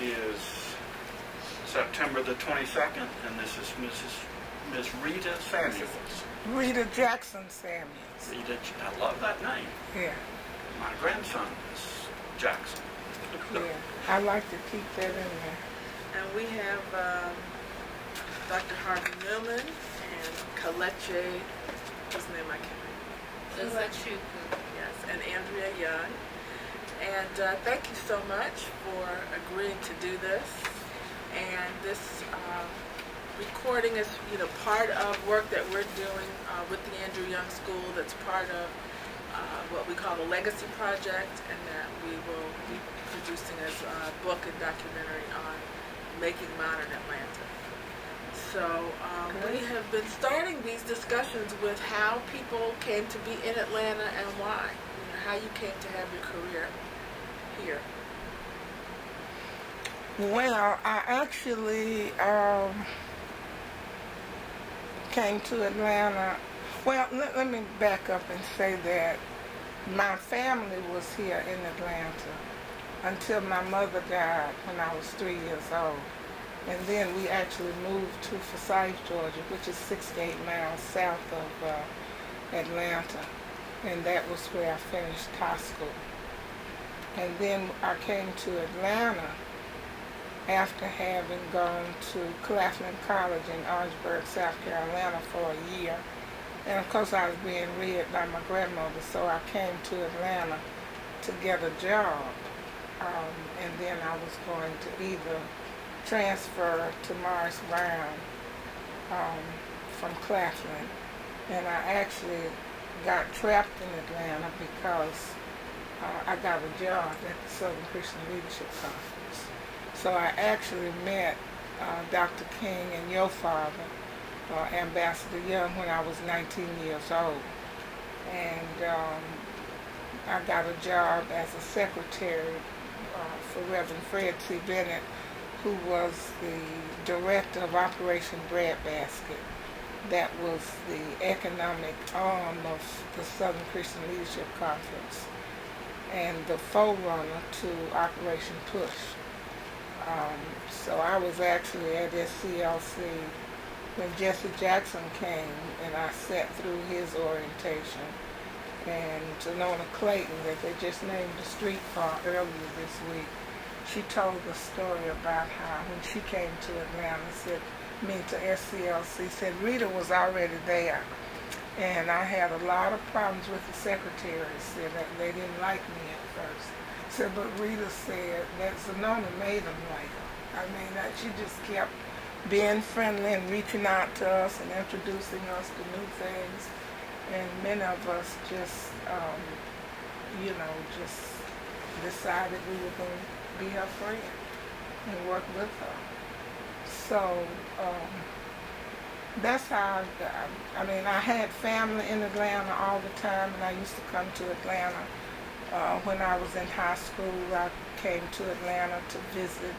is September the 22nd, and this is Miss Rita Samuels. Rita Jackson Samuels. Rita, I love that name. Yeah. My grandson is Jackson. Yeah, I like to keep that in there. And we have Dr. Harvey Newman and Kalechi, whose name I can't remember. Yes, and Andrea Young. And thank you so much for agreeing to do this. And this recording is, part of work that we're doing with the Andrew Young School. That's part of what we call the Legacy Project, and that we will be producing as a book and documentary on making modern Atlanta. So we have been starting these discussions with how people came to be in Atlanta and why. How you came to have your career here. Well, I actually came to Atlanta. Well, let me back up and say that my family was here in Atlanta until my mother died when I was 3 years old. And then we actually moved to Forsyth, Georgia, which is 68 miles south of Atlanta. And that was where I finished high school. And then I came to Atlanta after having gone to Claflin College in Orangeburg, South Carolina for a year. And of course I was being reared by my grandmother, so I came to Atlanta to get a job. And then I was going to either transfer to Morris Brown from Claflin. And I actually got trapped in Atlanta because I got a job at the Southern Christian Leadership Conference. So I actually met Dr. King and your father, Ambassador Young, when I was 19 years old. And I got a job as a secretary for Reverend Fred C. Bennett, who was the director of Operation Breadbasket. That was the economic arm of the Southern Christian Leadership Conference and the forerunner to Operation Push. So I was actually at SCLC when Jesse Jackson came, and I sat through his orientation. And Janona Clayton, that they just named the street for earlier this week, she told the story about how when she came to Atlanta, to SCLC, said Rita was already there. And I had a lot of problems with the secretaries, said that they didn't like me at first. Said, but Rita said that Zanona made them like her. I mean, that she just kept being friendly and reaching out to us and introducing us to new things. And many of us just, just decided we were going to be her friend and work with her. So that's how I had family in Atlanta all the time, and I used to come to Atlanta. When I was in high school, I came to Atlanta to visit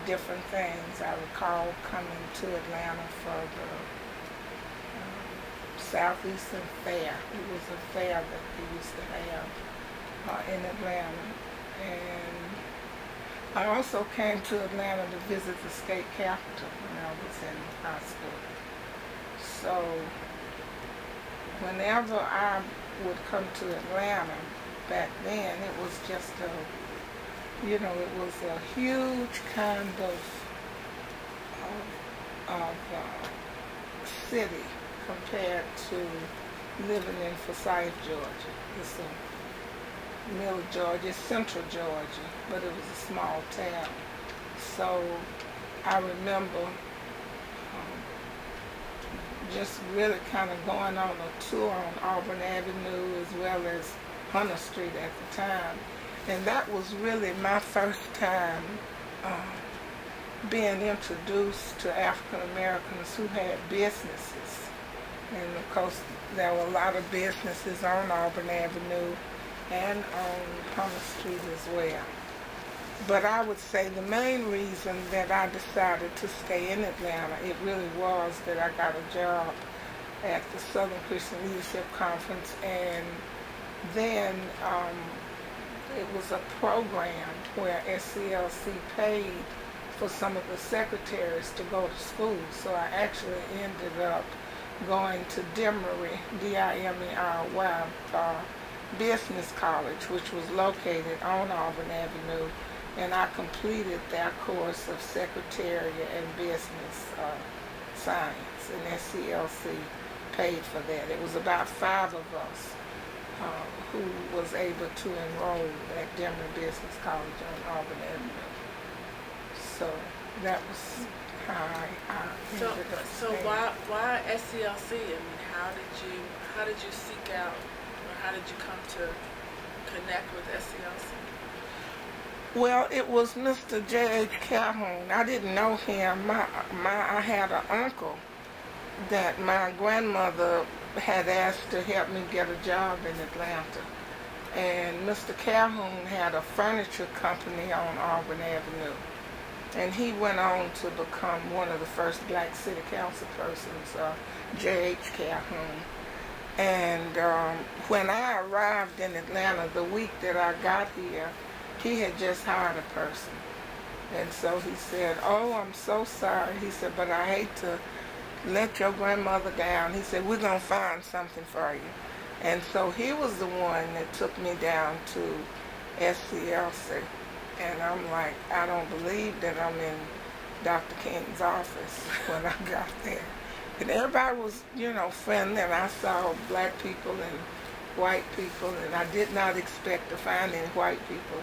different things. I recall coming to Atlanta for the Southeastern Fair. It was a fair that they used to have in Atlanta. And I also came to Atlanta to visit the state capitol when I was in high school. So whenever I would come to Atlanta back then, it was just it was a huge kind of city compared to living in Forsyth, Georgia. It's middle Georgia, central Georgia, but it was a small town. So I remember just really kind of going on a tour on Auburn Avenue as well as Hunter Street at the time. And that was really my first time being introduced to African Americans who had businesses. And of course, there were a lot of businesses on Auburn Avenue and on Hunter Street as well. But I would say the main reason that I decided to stay in Atlanta, it really was that I got a job at the Southern Christian Leadership Conference, and then it was a program where SCLC paid for some of the secretaries to go to school. So I actually ended up going to Dimery, D-I-M-E-R-Y, Business College, which was located on Auburn Avenue, and I completed that course of Secretariat and Business Science, and SCLC paid for that. It was about 5 of us who was able to enroll at Dimery Business College on Auburn Avenue. So that was how I ended up. So why SCLC? I mean, how did you seek out, or how did you come to connect with SCLC? Well, it was Mr. J.H. Calhoun. I didn't know him. I had an uncle that my grandmother had asked to help me get a job in Atlanta. And Mr. Calhoun had a furniture company on Auburn Avenue. And he went on to become one of the first black city council persons, J.H. Calhoun. And when I arrived in Atlanta, the week that I got here, he had just hired a person. And so he said, "Oh, I'm so sorry." He said, "But I hate to let your grandmother down." He said, "We're going to find something for you." And so he was the one that took me down to SCLC. And I'm like, I don't believe that I'm in Dr. King's office when I got there. And everybody was, friendly, and I saw black people and white people, and I did not expect to find any white people.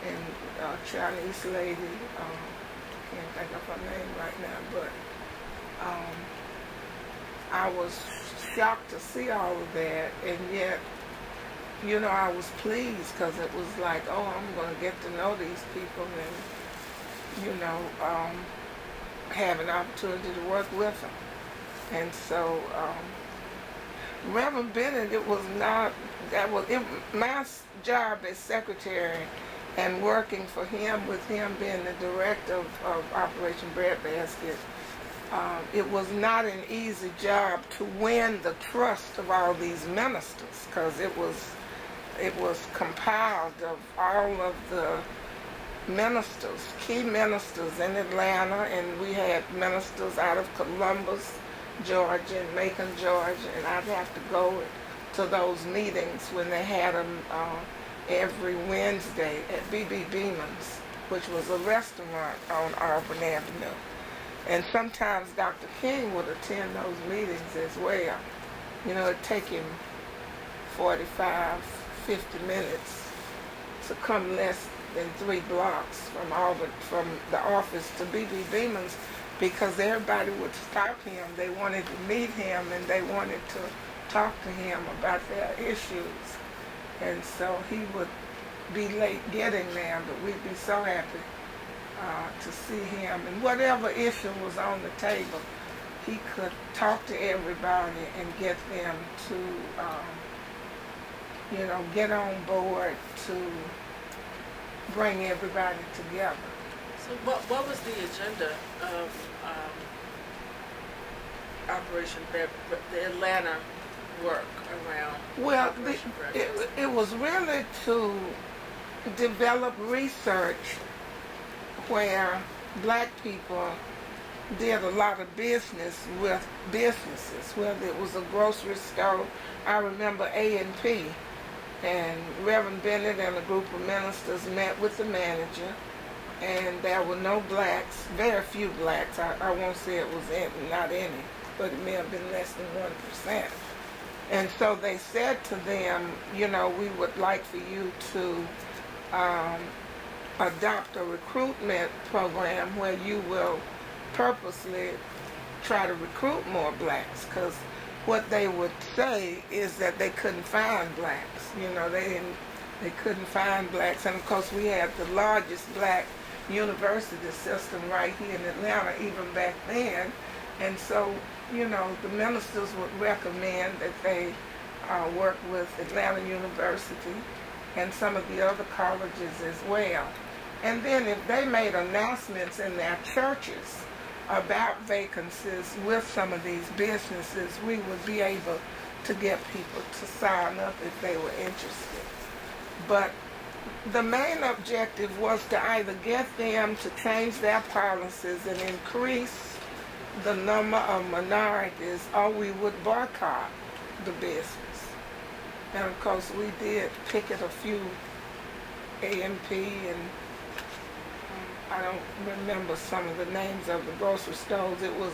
And Chinese lady, can't think of her name right now, but I was shocked to see all of that, and yet, I was pleased because it was like, oh, I'm going to get to know these people and, have an opportunity to work with them. And so, Reverend Bennett, my job as secretary and working for him, with him being the director of Operation Breadbasket, it was not an easy job to win the trust of all these ministers, because it was compiled of all of the ministers, key ministers in Atlanta, and we had ministers out of Columbus, Georgia, and Macon, Georgia, and I'd have to go to those meetings when they had them every Wednesday at B.B. Beeman's, which was a restaurant on Auburn Avenue. And sometimes Dr. King would attend those meetings as well. It'd take him 45, 50 minutes to come less than 3 blocks from Auburn, from the office to B.B. Beeman's, because everybody would stop him. They wanted to meet him, and they wanted to talk to him about their issues. And so he would be late getting there, but we'd be so happy to see him. And whatever issue was on the table, he could talk to everybody and get them to, get on board to bring everybody together. So what was the agenda of Operation the Atlanta work around Operation Breadbasket? It was really to develop research where black people did a lot of business with businesses, whether it was a grocery store. I remember A&P, and Reverend Bennett and a group of ministers met with the manager, and there were no blacks, very few blacks. I won't say it was not any, but it may have been less than 1%. And so they said to them, we would like for you to adopt a recruitment program where you will purposely try to recruit more blacks, because what they would say is that they couldn't find blacks. They couldn't find blacks, and of course we had the largest black university system right here in Atlanta even back then, and so the ministers would recommend that they work with Atlanta University and some of the other colleges as well. And then if they made announcements in their churches about vacancies with some of these businesses, we would be able to get people to sign up if they were interested. But The main objective was to either get them to change their policies and increase the number of minorities, or we would boycott the business. And of course we did picket a few AMP, and I don't remember some of the names of the grocery stores. It was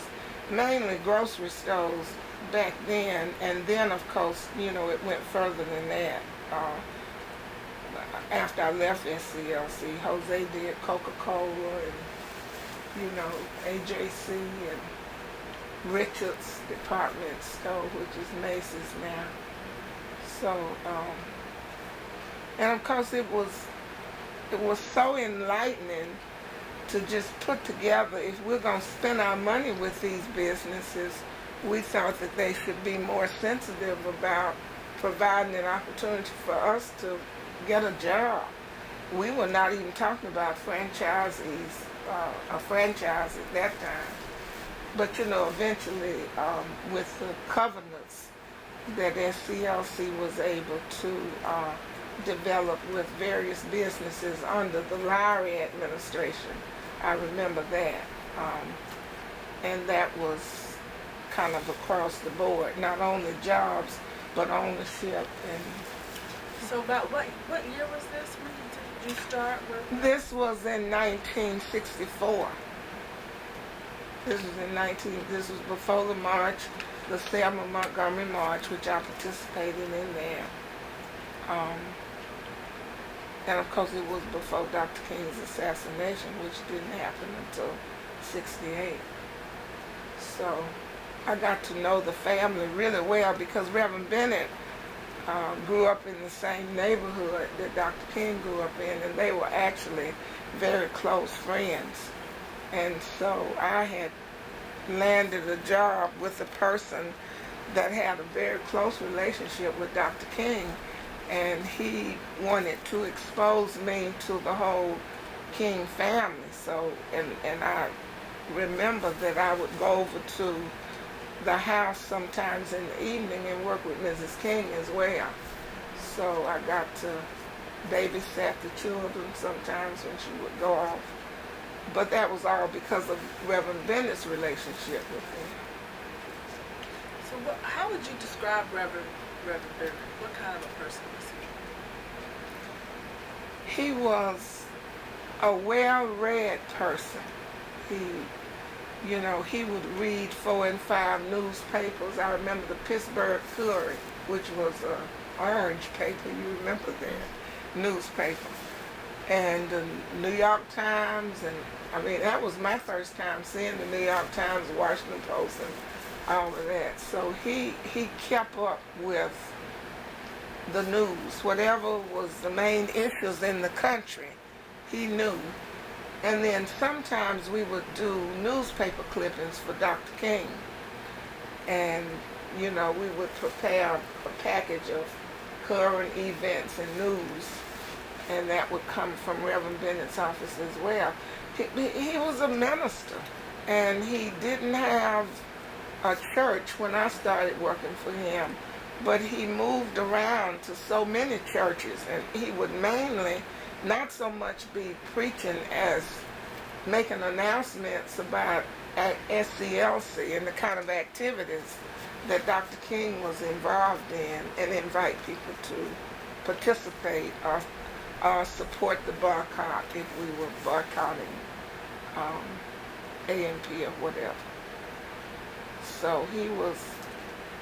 mainly grocery stores back then, and then of course, it went further than that. After I left SCLC, Jose did Coca-Cola and, AJC and Richards Department Store, which is Macy's now. So, and of course it was so enlightening to just put together, if we're going to spend our money with these businesses, we thought that they should be more sensitive about providing an opportunity for us to get a job. We were not even talking about franchisees, a franchise at that time. But eventually with the covenants that SCLC was able to develop with various businesses under the Lowry administration, I remember that. And that was kind of across the board, not only jobs, but ownership. And so about what year was this? When did you start with? This was in 1964. This was before the march, the Selma Montgomery March, which I participated in there. And of course it was before Dr. King's assassination, which didn't happen until 68. So I got to know the family really well because Reverend Bennett grew up in the same neighborhood that Dr. King grew up in, and they were actually very close friends. And so I had landed a job with a person that had a very close relationship with Dr. King, and he wanted to expose me to the whole King family. So, and I remember that I would go over to the house sometimes in the evening and work with Mrs. King as well. So I got to babysat the children sometimes when she would go off. But that was all because of Reverend Bennett's relationship with me. So how would you describe Reverend Bennett? What kind of a person was he? He was a well-read person. He would read 4 and 5 newspapers. I remember the Pittsburgh Courier, which was an orange paper. You remember that newspaper? And the New York Times, and that was my first time seeing the New York Times, the Washington Post, and all of that. So he kept up with the news. Whatever was the main issues in the country, he knew. And then sometimes we would do newspaper clippings for Dr. King. And, we would prepare a package of current events and news, and that would come from Reverend Bennett's office as well. He was a minister, and he didn't have a church when I started working for him, but he moved around to so many churches, and he would mainly not so much be preaching as making announcements about SCLC and the kind of activities that Dr. King was involved in, and invite people to participate or support the boycott if we were boycotting AMP or whatever. So he was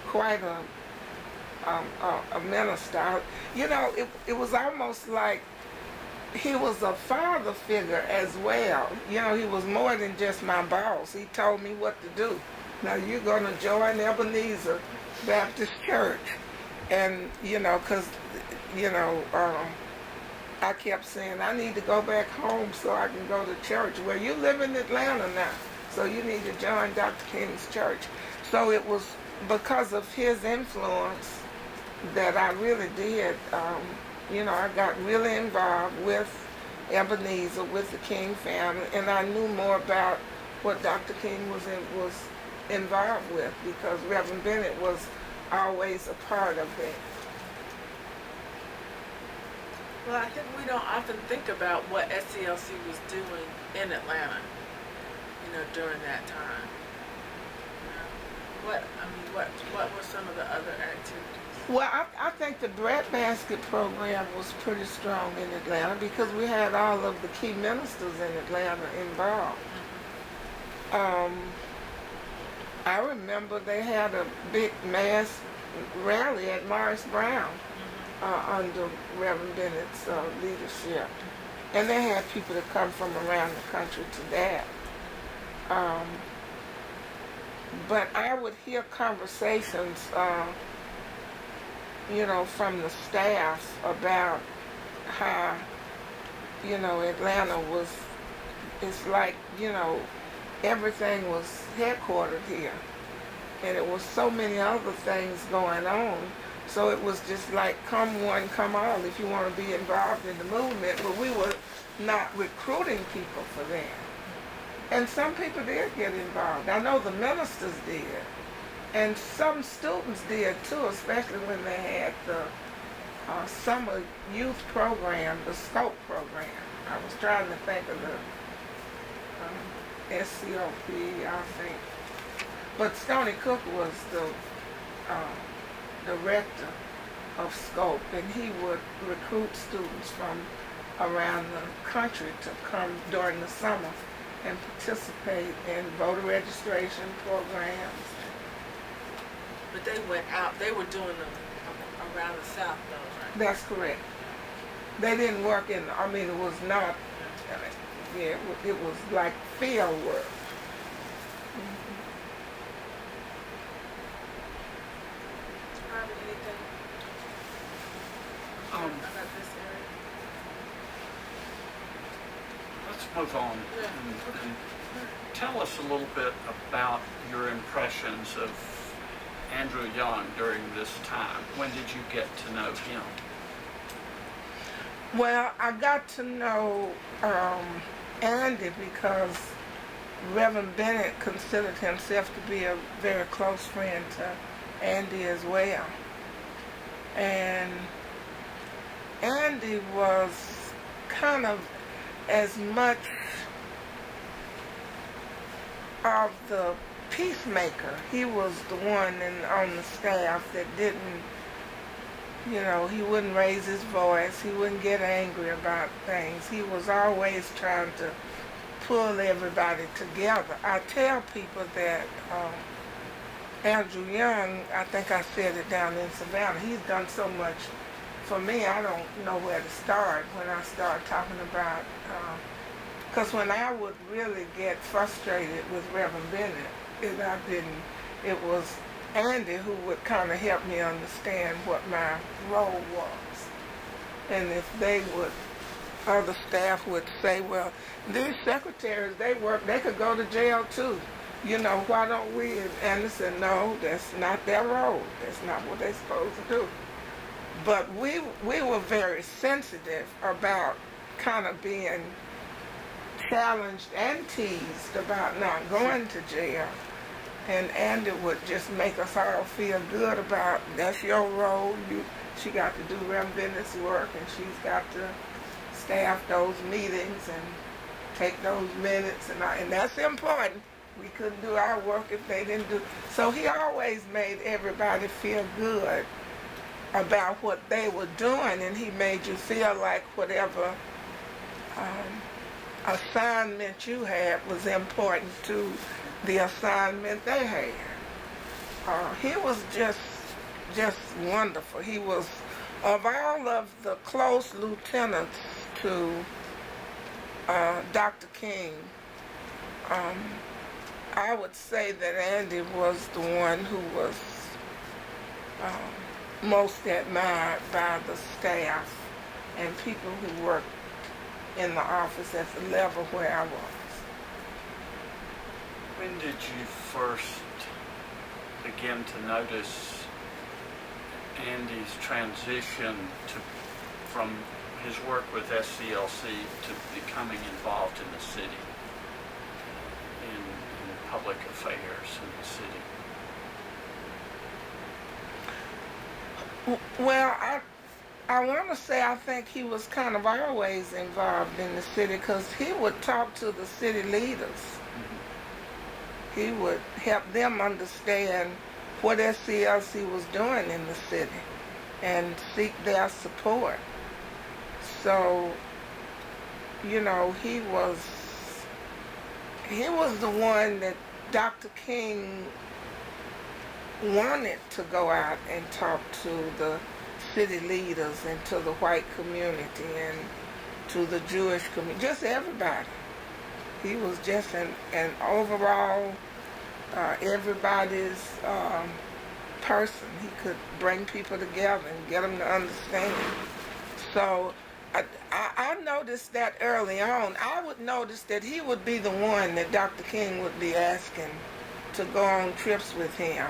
quite a minister. It was almost like he was a father figure as well. He was more than just my boss. He told me what to do. Now you're going to join Ebenezer Baptist Church. And, because, I kept saying, I need to go back home so I can go to church. Well, you live in Atlanta now, so you need to join Dr. King's church. So it was because of his influence that I really did, I got really involved with Ebenezer, with the King family, and I knew more about what Dr. King was involved with, because Reverend Bennett was always a part of that. Well, I think we don't often think about what SCLC was doing in Atlanta, during that time. What were some of the other activities? Well, I think the breadbasket program was pretty strong in Atlanta because we had all of the key ministers in Atlanta involved. I remember they had a big mass rally at Morris Brown under Reverend Bennett's leadership. And they had people that come from around the country to that. But I would hear conversations, from the staff about how, Atlanta was, it's like, everything was headquartered here. And it was so many other things going on. So it was just like, come one, come all, if you want to be involved in the movement. But we were not recruiting people for that. And some people did get involved. I know the ministers did. And some students did too, especially when they had the summer youth program, the SCOPE program. I was trying to think of the SCOP, I think. But Stoney Cook was the director of SCOPE, and he would recruit students from around the country to come during the summer and participate in voter registration programs. But they went out, they were doing them around the South though, right? That's correct. They didn't work in, it was not, it was like field work. Harvey, anything about this area? Let's move on. And tell us a little bit about your impressions of Andrew Young during this time. When did you get to know him? Well, I got to know Andy because Reverend Bennett considered himself to be a very close friend to Andy as well. And Andy was kind of as much of the peacemaker. He was the one on the staff that didn't, he wouldn't raise his voice. He wouldn't get angry about things. He was always trying to pull everybody together. I tell people that Andrew Young, I think I said it down in Savannah, he's done so much for me, I don't know where to start when I start talking about, because when I would really get frustrated with Reverend Bennett, it was Andy who would kind of help me understand what my role was. And if other staff would say, well, these secretaries, they could go to jail too. Why don't we? And Andy said, no, that's not their role. That's not what they're supposed to do. But we were very sensitive about kind of being challenged and teased about not going to jail. And Andy would just make us all feel good about, that's your role. She got to do Reverend Bennett's work, and she's got to staff those meetings and take those minutes, and that's important. We couldn't do our work if they didn't do. So he always made everybody feel good about what they were doing, and he made you feel like whatever assignment you had was important to the assignment they had. He was just wonderful. He was, of all of the close lieutenants to Dr. King, I would say that Andy was the one who was most admired by the staff and people who worked in the office at the level where I was. When did you first begin to notice Andy's transition from his work with SCLC to becoming involved in the city, in public affairs in the city? Well, I want to say I think he was kind of always involved in the city because he would talk to the city leaders. He would help them understand what SCLC was doing in the city and seek their support. So, you know, he was the one that Dr. King wanted to go out and talk to the city leaders and to the white community and to the Jewish community, just everybody. He was just an overall everybody's person. He could bring people together and get them to understand. So I noticed that early on. I would notice that he would be the one that Dr. King would be asking to go on trips with him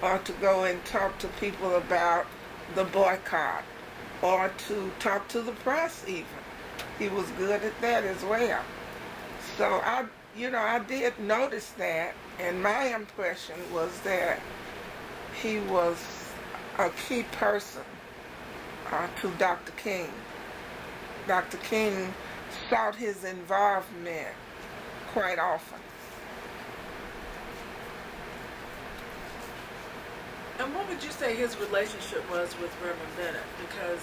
or to go and talk to people about the boycott or to talk to the press even. He was good at that as well. So I did notice that, and my impression was that he was a key person to Dr. King. Dr. King sought his involvement quite often. And what would you say his relationship was with Reverend Bennett? Because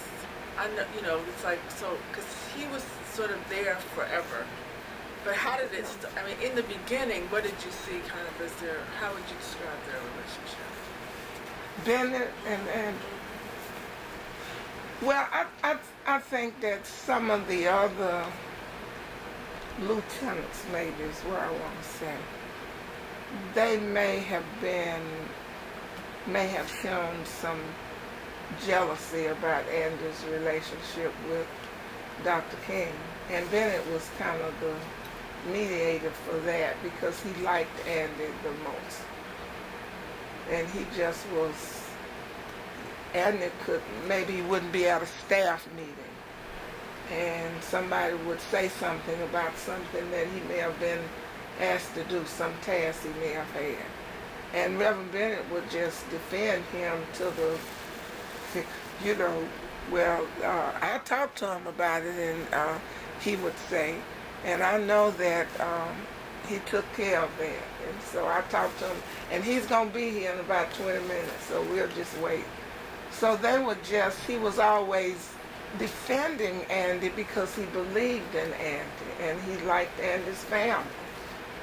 I know, it's like, so, because he was sort of there forever. But how did it, in the beginning, what did you see kind of as how would you describe their relationship? Bennett and well, I think that some of the other lieutenants, maybe is what I want to say, they may have shown some jealousy about Andrew's relationship with Dr. King. And Bennett was kind of the mediator for that because he liked Andy the most. And he just was, Andy maybe he wouldn't be at a staff meeting and somebody would say something about something that he may have been asked to do, some task he may have had. And Reverend Bennett would just defend him to the, I talked to him about it, and he would say, and I know that he took care of that. And so I talked to him, and he's going to be here in about 20 minutes, so we'll just wait. So he was always defending Andy because he believed in Andy, and he liked Andy's family.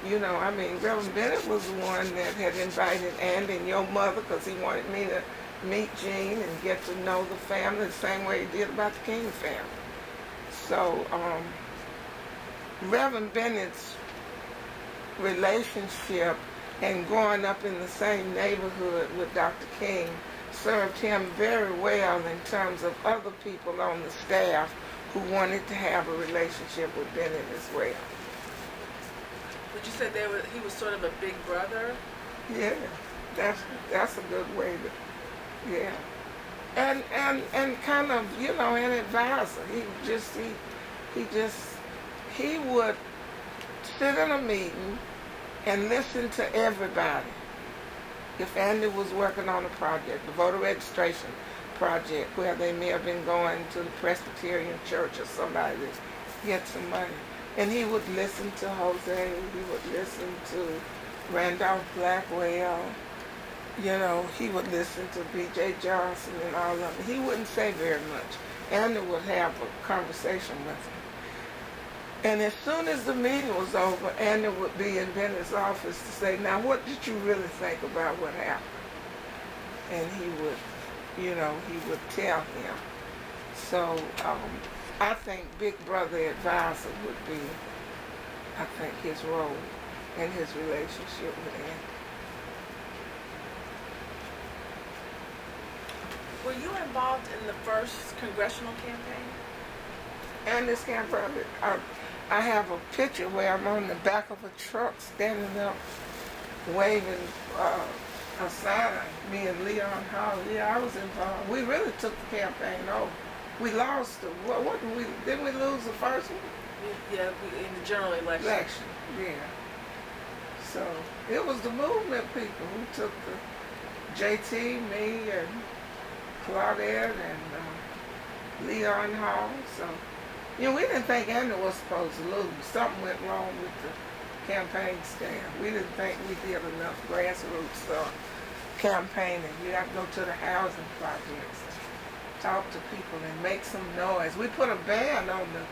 Reverend Bennett was the one that had invited Andy and your mother because he wanted me to meet Jean and get to know the family the same way he did about the King family. So Reverend Bennett's relationship and growing up in the same neighborhood with Dr. King served him very well in terms of other people on the staff who wanted to have a relationship with Bennett as well. But you said he was sort of a big brother? Yeah, that's a good way to, yeah. And kind of, an advisor. He would sit in a meeting and listen to everybody. If Andy was working on a project, the voter registration project, where they may have been going to the Presbyterian church or somebody to get some money, and he would listen to Jose, he would listen to Randolph Blackwell, he would listen to B.J. Johnson and all of them. He wouldn't say very much. Andy would have a conversation with him. And as soon as the meeting was over, Andy would be in Bennett's office to say, now what did you really think about what happened? And he would tell him. So I think Big Brother advisor would be, his role in his relationship with Andy. Were you involved in the first congressional campaign? And this campaign, I have a picture where I'm on the back of a truck standing up waving a sign, me and Leon Hall. Yeah, I was involved. We really took the campaign over. We lost the, didn't we lose the first one? Yeah, in the general election. Yeah. So it was the movement people who took the JT, me, and Claudette, and Leon Hall. So, you know, we didn't think Andrew was supposed to lose. Something went wrong with the campaign staff. We didn't think we did enough grassroots campaigning. You have to go to the housing projects and talk to people and make some noise. We put a band on the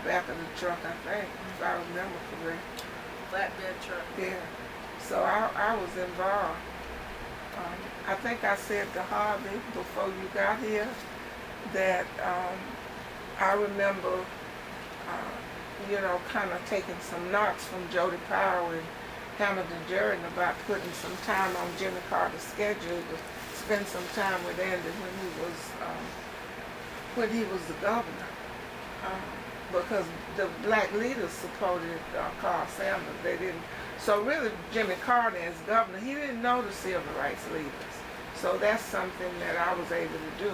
back of the truck, I think, if I remember correctly. Flatbed truck. Yeah. So I was involved. I think I said to Harvey before you got here that I remember, you know, kind of taking some knocks from Jody Powell and Hamilton Jordan about putting some time on Jimmy Carter's schedule to spend some time with Andy when he was the governor. Because the black leaders supported Carl Sanders. They didn't. So really, Jimmy Carter as governor, he didn't know the civil rights leaders. So that's something that I was able to do,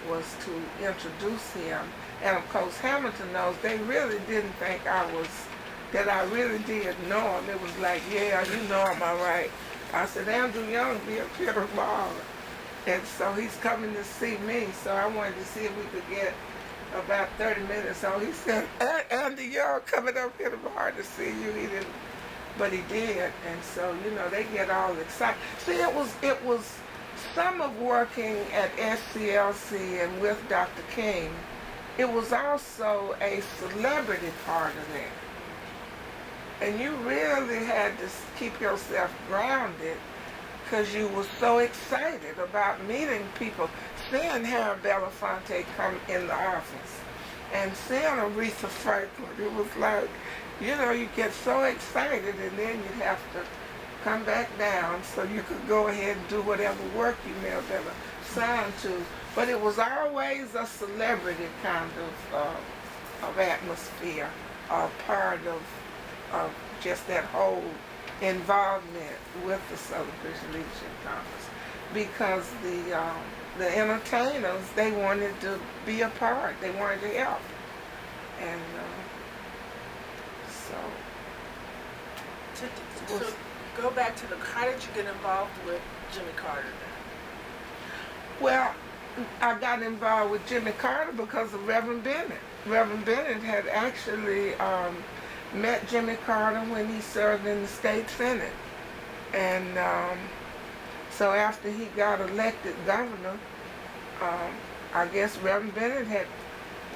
was to introduce him. And of course, Hamilton knows they really didn't think that I really did know him. It was like, yeah, you know him, all right. I said, Andrew Young be up here tomorrow. And so he's coming to see me. So I wanted to see if we could get about 30 minutes. So he said, Andy Young coming up here tomorrow to see you. He didn't, but he did. And so, you know, they get all excited. See, it was some of working at SCLC and with Dr. King. It was also a celebrity part of that. And you really had to keep yourself grounded because you were so excited about meeting people, seeing Harry Belafonte come in the office and seeing Aretha Franklin. It was like, you know, you get so excited and then you'd have to come back down so you could go ahead and do whatever work you may have been assigned to. But it was always a celebrity kind of atmosphere, part of just that whole involvement with the Southern Christian Leadership Conference, because the entertainers, they wanted to be a part, they wanted to help, and So go back to how did you get involved with Jimmy Carter then? Well, I got involved with Jimmy Carter because of Reverend Bennett. Reverend Bennett had actually met Jimmy Carter when he served in the state senate. And so after he got elected governor, I guess Reverend Bennett had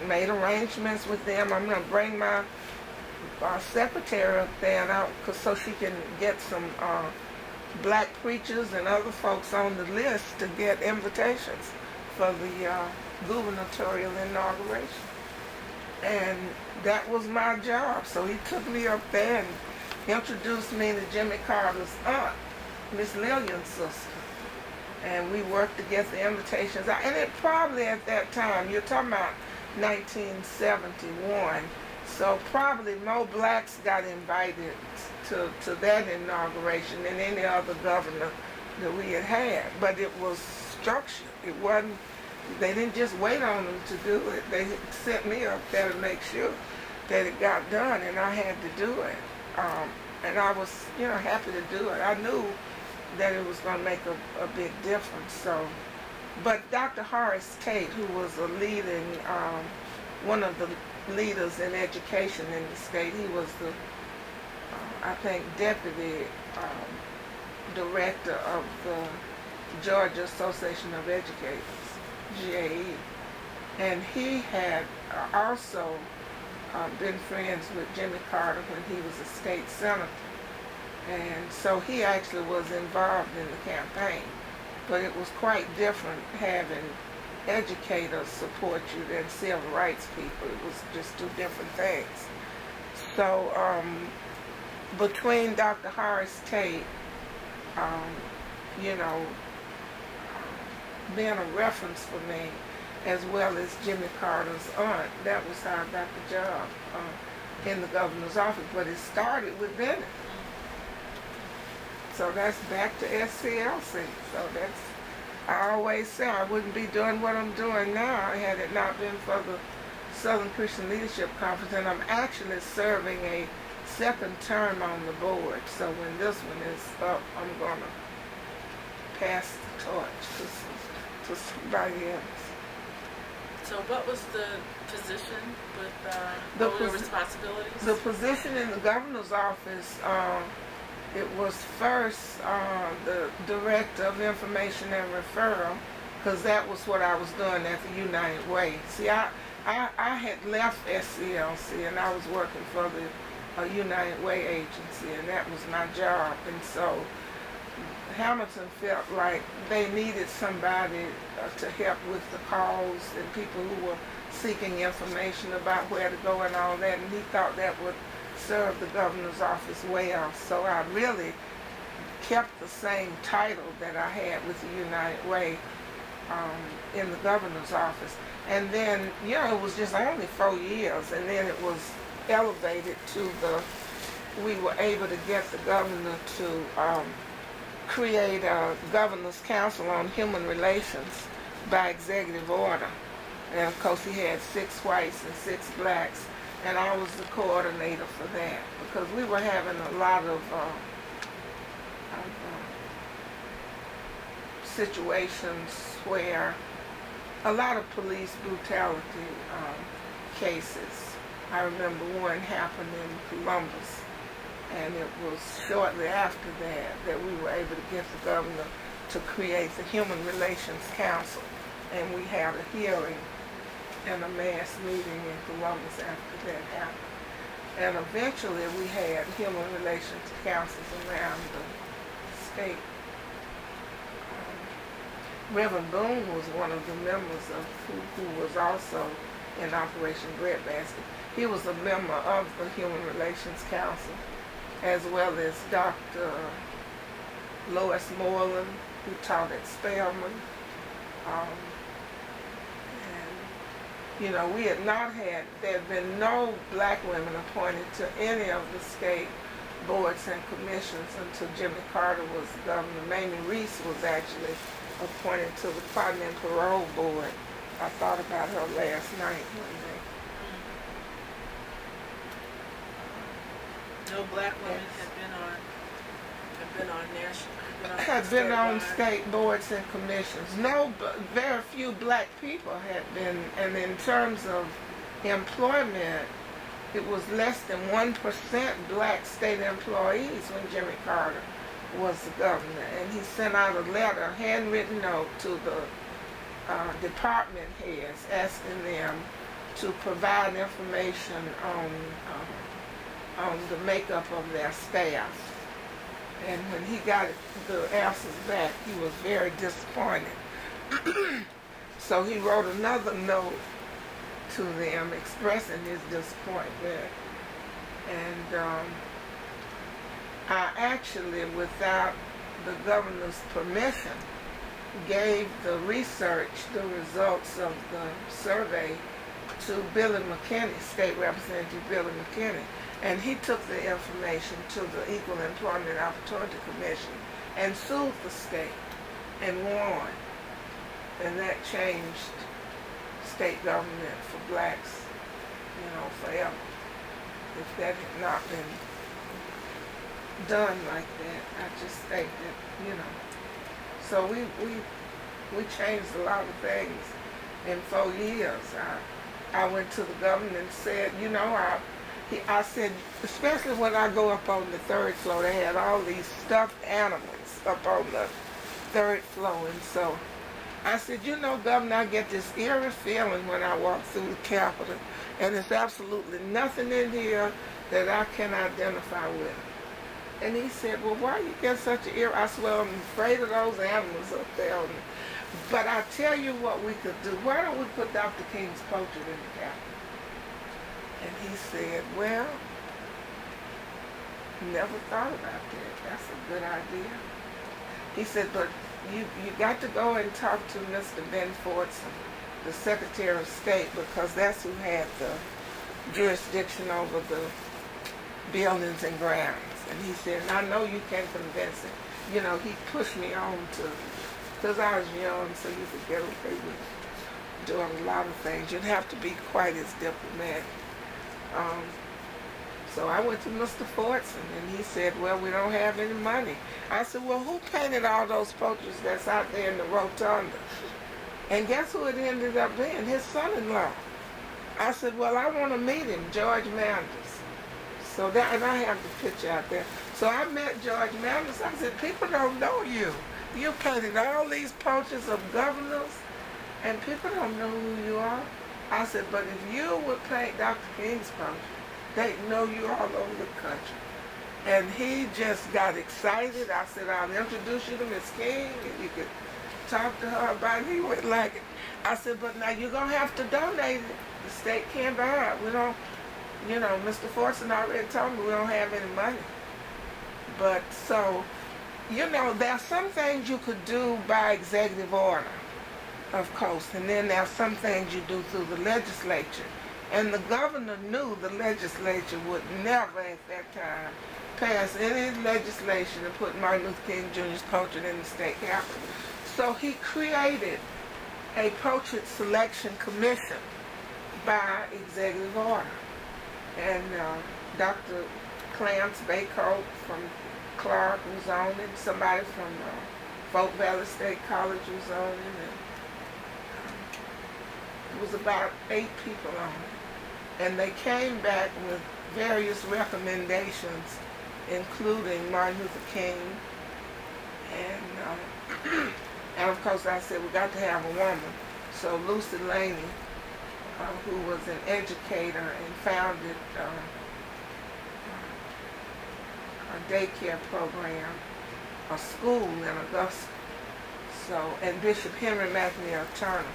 made arrangements with them. I'm going to bring my secretary up there now so she can get some black preachers and other folks on the list to get invitations for the gubernatorial inauguration. And that was my job. So he took me up there and introduced me to Jimmy Carter's aunt, Miss Lillian's sister. And we worked to get the invitations out. And it probably at that time, you're talking about 1971, so probably more blacks got invited to that inauguration than any other governor that we had had. But it was structured. It wasn't, they didn't just wait on them to do it. They sent me up there to make sure that it got done, and I had to do it. And I was, you know, happy to do it. I knew that it was going to make a big difference. So, but Dr. Horace Tate, who was a leading, one of the leaders in education in the state, he was the, I think, deputy director of the Georgia Association of Educators, GAE. And he had also been friends with Jimmy Carter when he was a state senator. And so he actually was involved in the campaign. But it was quite different having educators support you than civil rights people. It was just two different things. So between Dr. Horace Tate, you know, being a reference for me, as well as Jimmy Carter's aunt, that was how I got the job in the governor's office. But it started with Bennett. So that's back to SCLC. So that's, I always say I wouldn't be doing what I'm doing now had it not been for the Southern Christian Leadership Conference. And I'm actually serving a second term on the board. So when this one is up, I'm going to pass the torch to somebody else. So what was the position with, what were your responsibilities? The position in the governor's office, it was first the director of information and referral, because that was what I was doing at the United Way. See, I had left SCLC and I was working for the United Way agency, and that was my job. And so Hamilton felt like they needed somebody to help with the calls and people who were seeking information about where to go and all that, and he thought that would serve the governor's office well. So I really kept the same title that I had with the United Way in the governor's office. And then, you know, it was just only 4 years, and then it was elevated to we were able to get the governor to create a governor's council on human relations by executive order. And of course he had 6 whites and 6 blacks, and I was the coordinator for that, because we were having a lot of situations where a lot of police brutality cases. I remember one happened in Columbus, and it was shortly after that we were able to get the governor to create the Human Relations Council, and we had a hearing and a mass meeting in Columbus after that happened. And eventually we had human relations councils around the state. Reverend Boone was one of the members of who was also in Operation Breadbasket. He was a member of the Human Relations Council, as well as Dr. Lois Moreland, who taught at Spelman. And, you know, we had not had, there had been no black women appointed to any of the state boards and commissions until Jimmy Carter was governor. Mamie Reese was actually appointed to the Pardon and Parole Board. I thought about her last night one day. No black women had been on state boards and commissions. No, very few black people had been, and in terms of employment, it was less than 1% black state employees when Jimmy Carter was the governor. And he sent out a letter, a handwritten note to the department heads asking them to provide information on the makeup of their staff. And when he got the answers back, he was very disappointed. So he wrote another note to them expressing his disappointment. And I actually, without the governor's permission, gave the results of the survey to Billy McKinney, State Representative Billy McKinney. And he took the information to the Equal Employment Opportunity Commission and sued the state and won. And that changed state government for blacks, you know, forever. If that had not been done like that, I just think that, you know. So we changed a lot of things in 4 years. I went to the governor and said, you know, I said, especially when I go up on the 3rd floor, they had all these stuffed animals up on the 3rd floor. And so I said, you know, Governor, I get this eerie feeling when I walk through the Capitol, and there's absolutely nothing in here that I can identify with. And he said, well, why you get such an eerie? I said, well, I'm afraid of those animals up there. But I tell you what we could do. Why don't we put Dr. King's portrait in the Capitol? And he said, well, never thought about that. That's a good idea. He said, but you got to go and talk to Mr. Ben Fordson, the Secretary of State, because that's who had the jurisdiction over the buildings and grounds. And he said, and I know you can convince him. You know, he pushed me on to, because I was young, so you could get away with doing a lot of things. You'd have to be quite as diplomatic. So I went to Mr. Fordson, and he said, well, we don't have any money. I said, well, who painted all those portraits that's out there in the rotunda? And guess who it ended up being? His son-in-law. I said, well, I want to meet him, George Manders. So that, and I have the picture out there. So I met George Manders. I said, people don't know you. You painted all these portraits of governors, and people don't know who you are. I said, but if you would paint Dr. King's portrait, they'd know you all over the country. And he just got excited. I said, I'll introduce you to Miss King, and you could talk to her about it. He went like it. I said, but now you're going to have to donate it. The state can't buy it. We don't, you know, Mr. Forson already told me we don't have any money. But so, you know, there are some things you could do by executive order, of course, and then there are some things you do through the legislature. And the governor knew the legislature would never at that time pass any legislation to put Martin Luther King Jr.'s portrait in the state capitol. So he created a portrait selection commission by executive order. And Dr. Clarence Baycoat from Clark was on it. Somebody from Folk Valley State College was on it. And, it was about 8 people on it. And they came back with various recommendations, including Martin Luther King. And of course I said, we got to have a woman. So Lucy Laney, who was an educator and founded a daycare program, a school in Augusta. So, and Bishop Henry McNeil Turner,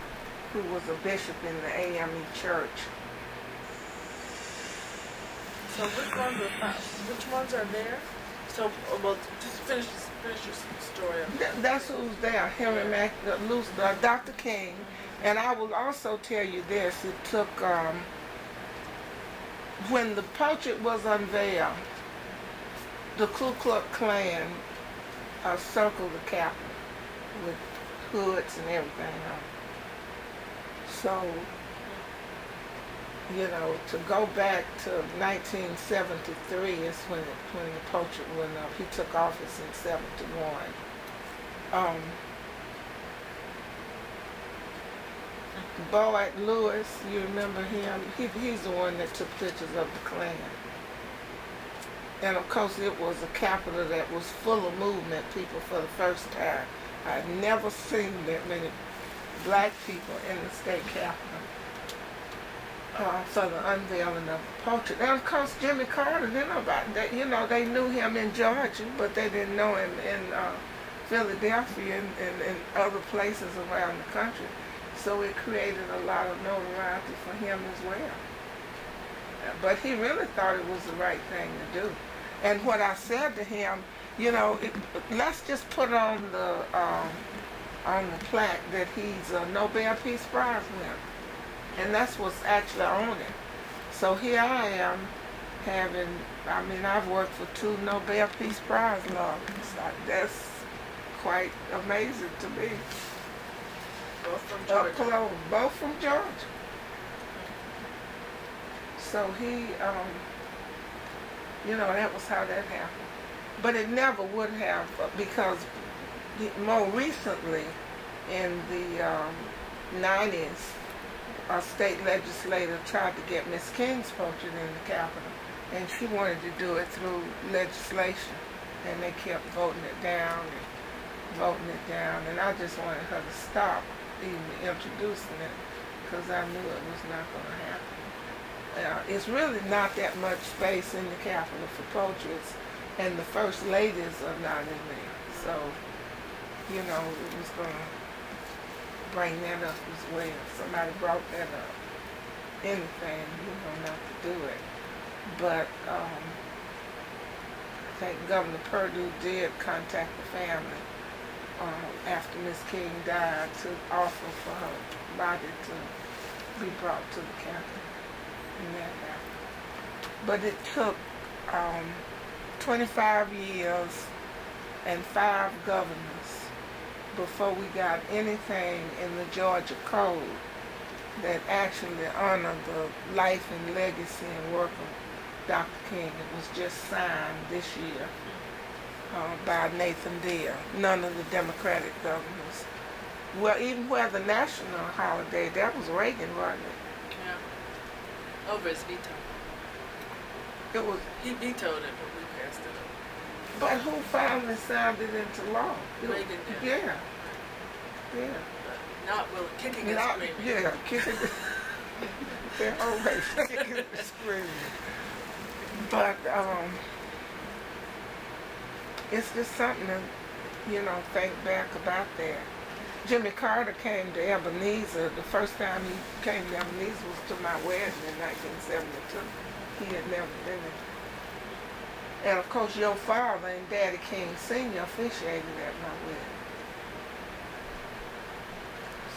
who was a bishop in the AME church. So which ones are there? So, well, just finish your story. That's who's there, Henry McNeil, Dr. King. And I will also tell you this, it took, when the portrait was unveiled, the Ku Klux Klan circled the Capitol with hoods and everything on. So, you know, to go back to 1973 is when the portrait went up. He took office in 71. Boyd Lewis, you remember him? He's the one that took pictures of the Klan. And of course it was a Capitol that was full of movement people for the first time. I'd never seen that many black people in the state Capitol for the unveiling of the portrait. And of course Jimmy Carter, they know about that. You know, they knew him in Georgia, but they didn't know him in Philadelphia and other places around the country. So it created a lot of notoriety for him as well. But he really thought it was the right thing to do. And what I said to him, you know, let's just put on the plaque that he's a Nobel Peace Prize winner. And that's what's actually on it. So here I am having, I mean, I've worked for 2 Nobel Peace Prize laureates. That's quite amazing to me. Both from Georgia. Up close, both from Georgia. So he, you know, that was how that happened. But it never would have, because more recently, in the 90s, a state legislator tried to get Miss King's portrait in the Capitol, and she wanted to do it through legislation, and they kept voting it down, and I just wanted her to stop even introducing it, because I knew it was not going to happen. It's really not that much space in the Capitol for portraits, and the First Ladies are not in there. So, you know, it was going to bring that up as well. Somebody brought that up. Anything, you know, not to do it. But I think Governor Perdue did contact the family after Miss King died to offer for her body to be brought to the Capitol. And that happened. But it took 25 years and 5 governors before we got anything in the Georgia Code that actually honored the life and legacy and work of Dr. King. It was just signed this year by Nathan Deere. None of the Democratic governors well, even where the national holiday, that was Reagan, wasn't it? Yeah. Over his veto. It was. He vetoed it, but we passed it over. But who finally signed it into law? Reagan did. Yeah. Yeah. But not willing, kicking and screaming. Yeah, kicking. They're always kicking and screaming. But it's just something to, think back about that. Jimmy Carter came to Ebenezer. The first time he came to Ebenezer was to my wedding in 1972. He had never been there. And of course, your father and Daddy King Sr. officiated at my wedding.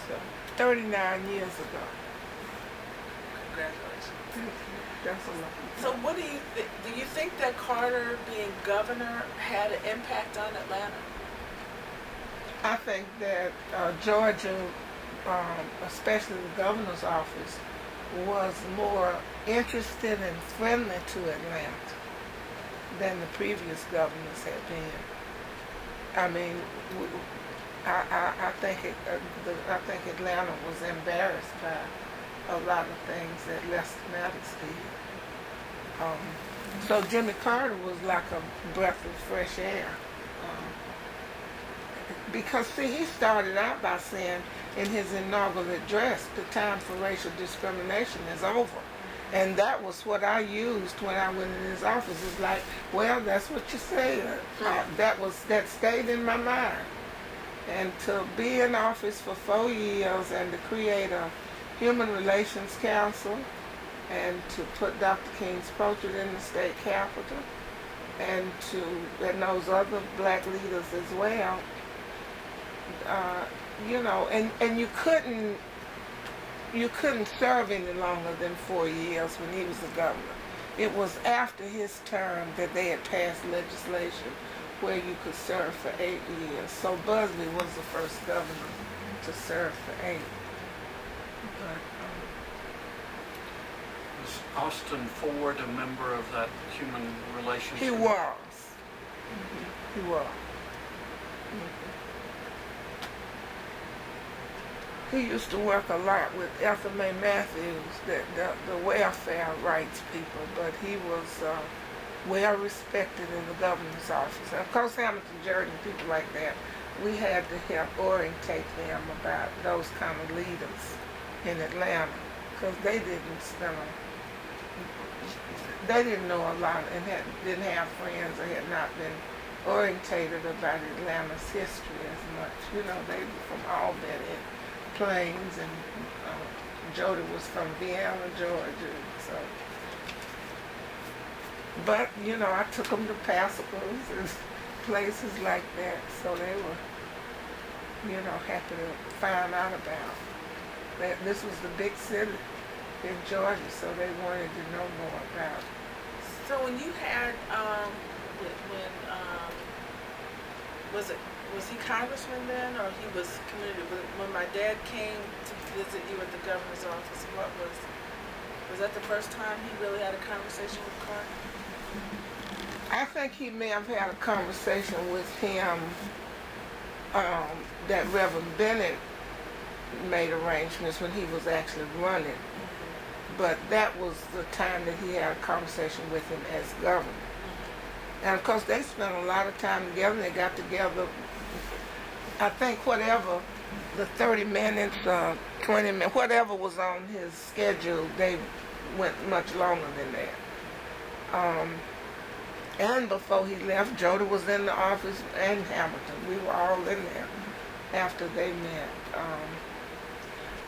So, 39 years ago. Congratulations. That's a lot. So what do you think that Carter being governor had an impact on Atlanta? I think that Georgia, especially the governor's office, was more interested and friendly to Atlanta than the previous governors had been. I mean, I think Atlanta was embarrassed by a lot of things that Lester Maddox did. So Jimmy Carter was like a breath of fresh air. Because, see, he started out by saying in his inaugural address, the time for racial discrimination is over. And that was what I used when I went in his office. It's like, well, that's what you said. That stayed in my mind. And to be in office for 4 years and to create a Human Relations Council and to put Dr. King's portrait in the state capitol and those other black leaders as well, and you couldn't serve any longer than 4 years when he was the governor. It was after his term that they had passed legislation where you could serve for 8 years. So Busby was the first governor to serve for 8. Was Austin Ford a member of that Human Relations? He was. He was. He used to work a lot with Ethel May Matthews, the welfare rights people, but he was well respected in the governor's office. And of course, Hamilton Jordan, people like that, we had to help orientate them about those kind of leaders in Atlanta, because they didn't know a lot and didn't have friends or had not been orientated about Atlanta's history as much. They were from Albany, Plains, and Jody was from Vienna, Georgia. So, but I took them to Passacles and places like that, so they were, happy to find out about that. This was the big city in Georgia, so they wanted to know more about it. So when you had, was he congressman then, or he was community? When my dad came to visit you at the governor's office, was that the first time he really had a conversation with Carter? I think he may have had a conversation with him that Reverend Bennett made arrangements when he was actually running. But that was the time that he had a conversation with him as governor. And of course, they spent a lot of time together. They got together, I think, whatever, the 30 minutes, 20 minutes, whatever was on his schedule, they went much longer than that. And before he left, Jody was in the office and Hamilton. We were all in there after they met.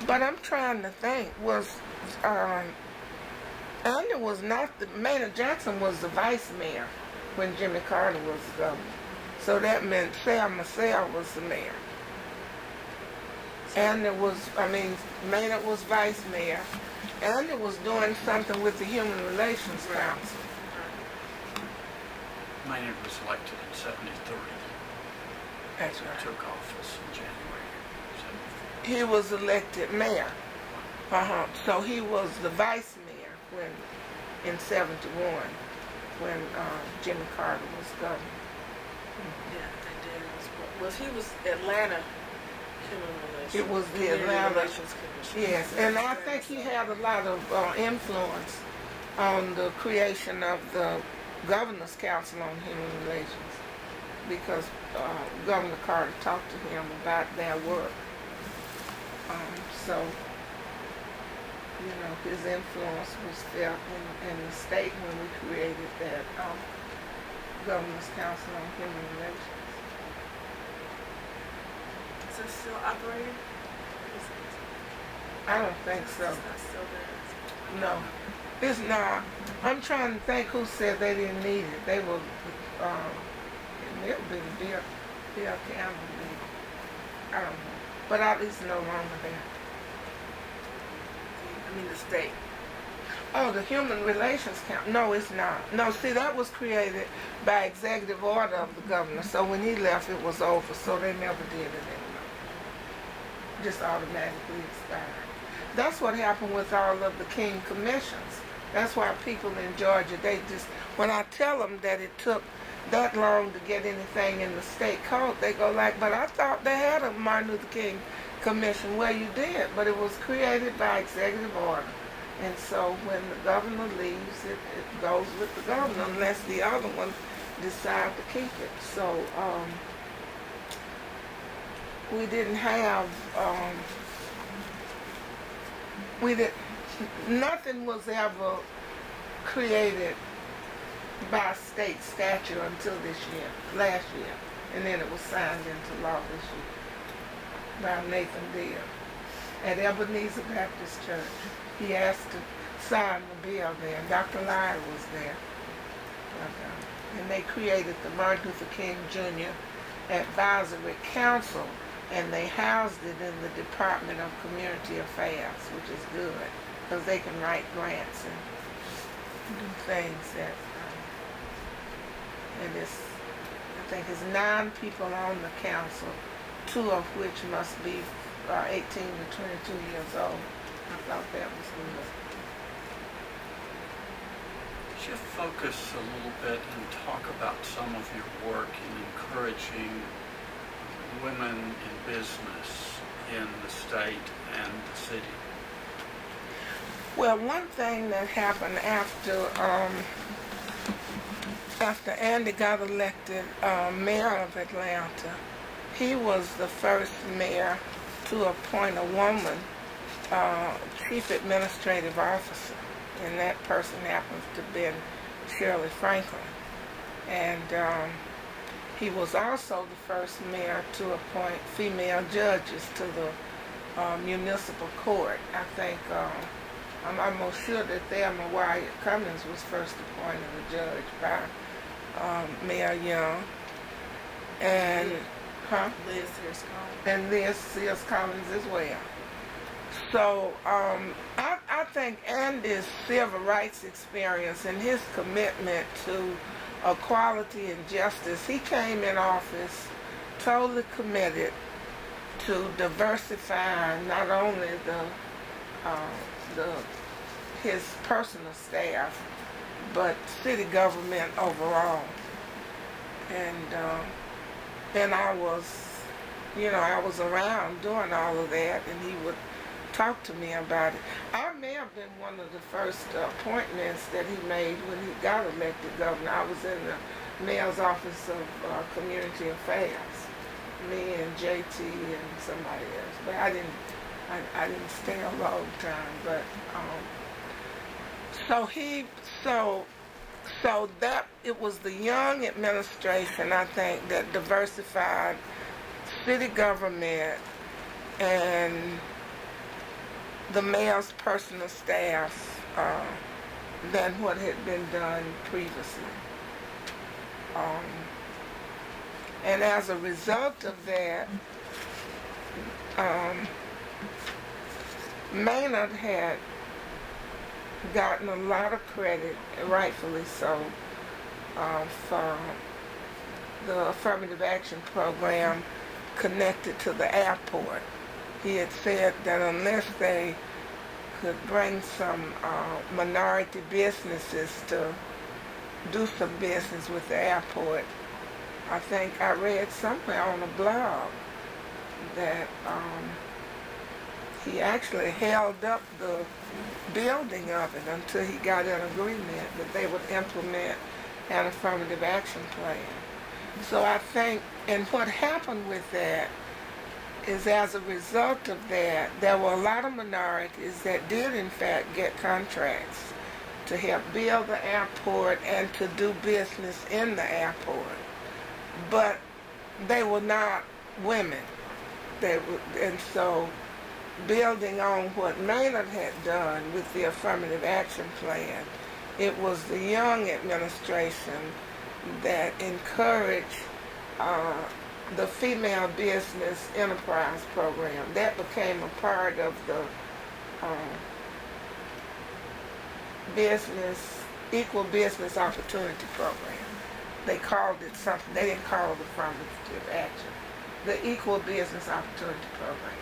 But I'm trying to think, Andy was not Maynard Jackson was the vice mayor when Jimmy Carter was the governor. So that meant Sam Massell was the mayor. And Maynard was vice mayor. Andy was doing something with the Human Relations Council. Maynard was elected in 73. That's right. Took office in January 73. He was elected mayor. So he was the vice mayor in 71 when Jimmy Carter was governor. Yeah, and then he was Atlanta It was the Community Atlanta. Relations Commission. Yes, and I think he had a lot of influence on the creation of the Governor's Council on Human Relations, because Governor Carter talked to him about their work. So, his influence was felt in the state when we created that Governor's Council on Human Relations. Is it still operating? I don't think so. It's not still there. No, it's not. I'm trying to think who said they didn't need it. They were, it may have been Bill Campbell. I don't know. But at least no longer there. I mean the state. Oh, the Human Relations Council. No, it's not. No, see, that was created by executive order of the governor. So when he left, it was over. So they never did it anymore. Just automatically expired. That's what happened with all of the King commissions. That's why people in Georgia, when I tell them that it took that long to get anything in the state code, they go like, but I thought they had a Martin Luther King commission. Well, you did, but it was created by executive order. And so when the governor leaves, it goes with the governor unless the other one decide to keep it. So we didn't have, nothing was ever created by state statute until last year. And then it was signed into law this year by Nathan Deal at Ebenezer Baptist Church. He asked to sign the bill there, and Dr. Lyle was there. And they created the Martin Luther King Jr. Advisory Council, and they housed it in the Department of Community Affairs, which is good, because they can write grants and do things that, and I think it's 9 people on the council, 2 of which must be 18 to 22 years old. I thought that was good. Could you focus a little bit and talk about some of your work in encouraging women in business in the state and the city? Well, one thing that happened after Andy got elected mayor of Atlanta, he was the first mayor to appoint a woman chief administrative officer, and that person happens to have been Shirley Franklin. And he was also the first mayor to appoint female judges to the municipal court. I think I'm almost sure that Thelma Wyatt Cummings was first appointed a judge by Mayor Young. And Liz Sears Collins. And Liz Sears Collins as well. So I think Andy's civil rights experience and his commitment to equality and justice, he came in office totally committed to diversifying not only his personal staff, but city government overall. And I was around doing all of that, and he would talk to me about it. I may have been one of the first appointments that he made when he got elected governor. I was in the mayor's office of community affairs, me and JT and somebody else. But I didn't stay a long time. But so that it was the Young administration, I think, that diversified city government and the mayor's personal staff than what had been done previously. And as a result of that, Maynard had gotten a lot of credit, rightfully so, for the affirmative action program connected to the airport. He had said that unless they could bring some minority businesses to do some business with the airport, I think I read somewhere on a blog that he actually held up the building of it until he got an agreement that they would implement an affirmative action plan. So I think, and what happened with that is, as a result of that, there were a lot of minorities that did in fact get contracts to help build the airport and to do business in the airport. But they were not women. And so, building on what Maynard had done with the affirmative action plan, it was the Young administration that encouraged the female business enterprise program. That became a part of the equal business opportunity program. They called it something. They didn't call it affirmative action. The equal business opportunity program.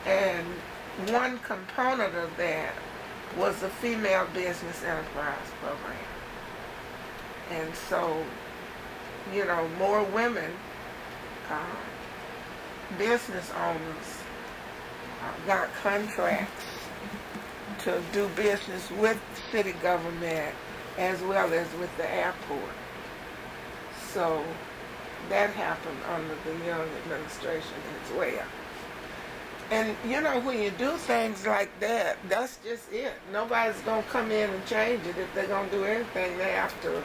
And one component of that was the female business enterprise program. And so, more women, business owners, got contracts to do business with city government as well as with the airport. So that happened under the Young administration as well. And when you do things like that, that's just it. Nobody's going to come in and change it. If they're going to do anything, they have to,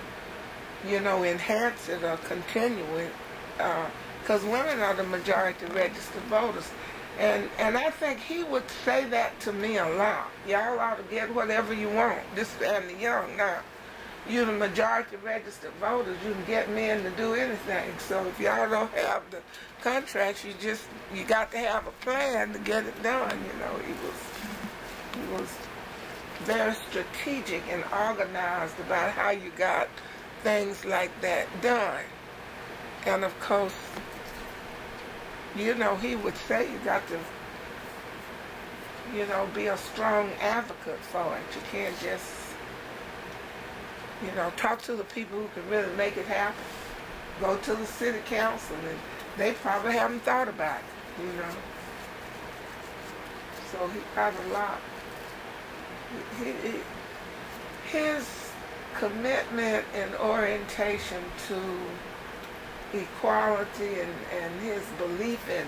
enhance it or continue it. Because women are the majority registered voters. And I think he would say that to me a lot. Y'all ought to get whatever you want. This and the Young now. You're the majority registered voters. You can get men to do anything. So if y'all don't have the contracts, you got to have a plan to get it done. He was very strategic and organized about how you got things like that done. And of course, he would say you got to, be a strong advocate for it. You can't just, talk to the people who can really make it happen. Go to the city council, and they probably haven't thought about it, So he got a lot. His commitment and orientation to equality and his belief in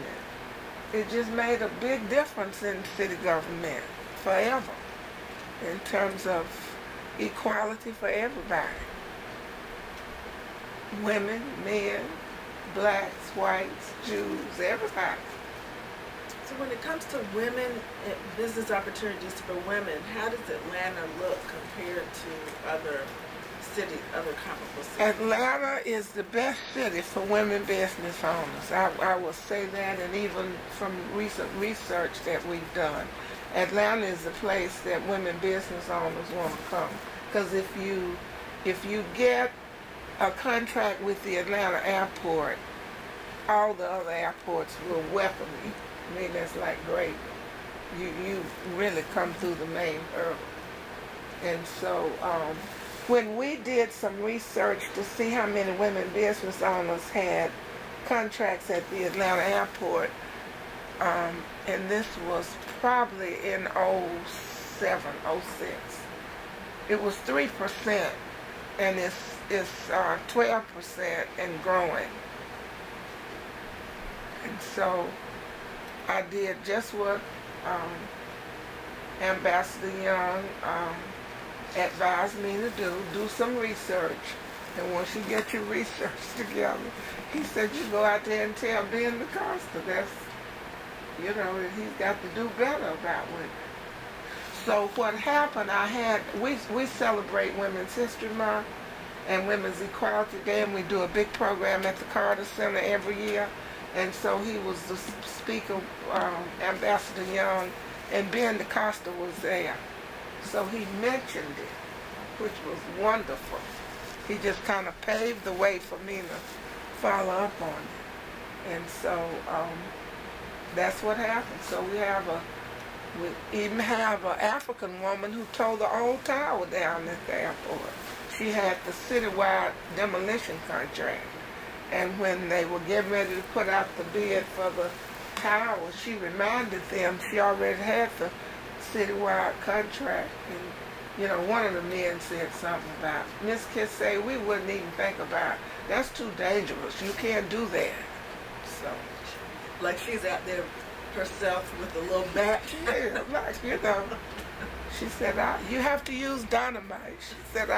it just made a big difference in city government forever in terms of equality for everybody. Women, men, blacks, whites, Jews, everybody. So when it comes to women, business opportunities for women, how does Atlanta look compared to other comparable cities? Atlanta is the best city for women business owners. I will say that, and even from recent research that we've done, Atlanta is the place that women business owners want to come. Because if you get a contract with the Atlanta airport, all the other airports will welcome you. I mean, that's like great. You really come through the main hurdle. And so when we did some research to see how many women business owners had contracts at the Atlanta airport, and this was probably in 07, 06, it was 3%, and it's 12% and growing. And so I did just what Ambassador Young advised me to do some research. And once you get your research together, he said, you go out there and tell Ben DaCosta that he's got to do better about women. So what happened, we celebrate Women's History Month and Women's Equality Day, and we do a big program at the Carter Center every year. And so he was the speaker, Ambassador Young, and Ben DaCosta was there. So he mentioned it, which was wonderful. He just kind of paved the way for me to follow up on it. And so that's what happened. So we even have an African woman who tore the old tower down at the airport. She had the citywide demolition contract. And when they were getting ready to put out the bid for the tower, she reminded them she already had the citywide contract. And, one of the men said something about, Miss Kissay, we wouldn't even think about it. That's too dangerous. You can't do that. So. Like she's out there herself with a little bat. Yeah, like, she said, you have to use dynamite. She said,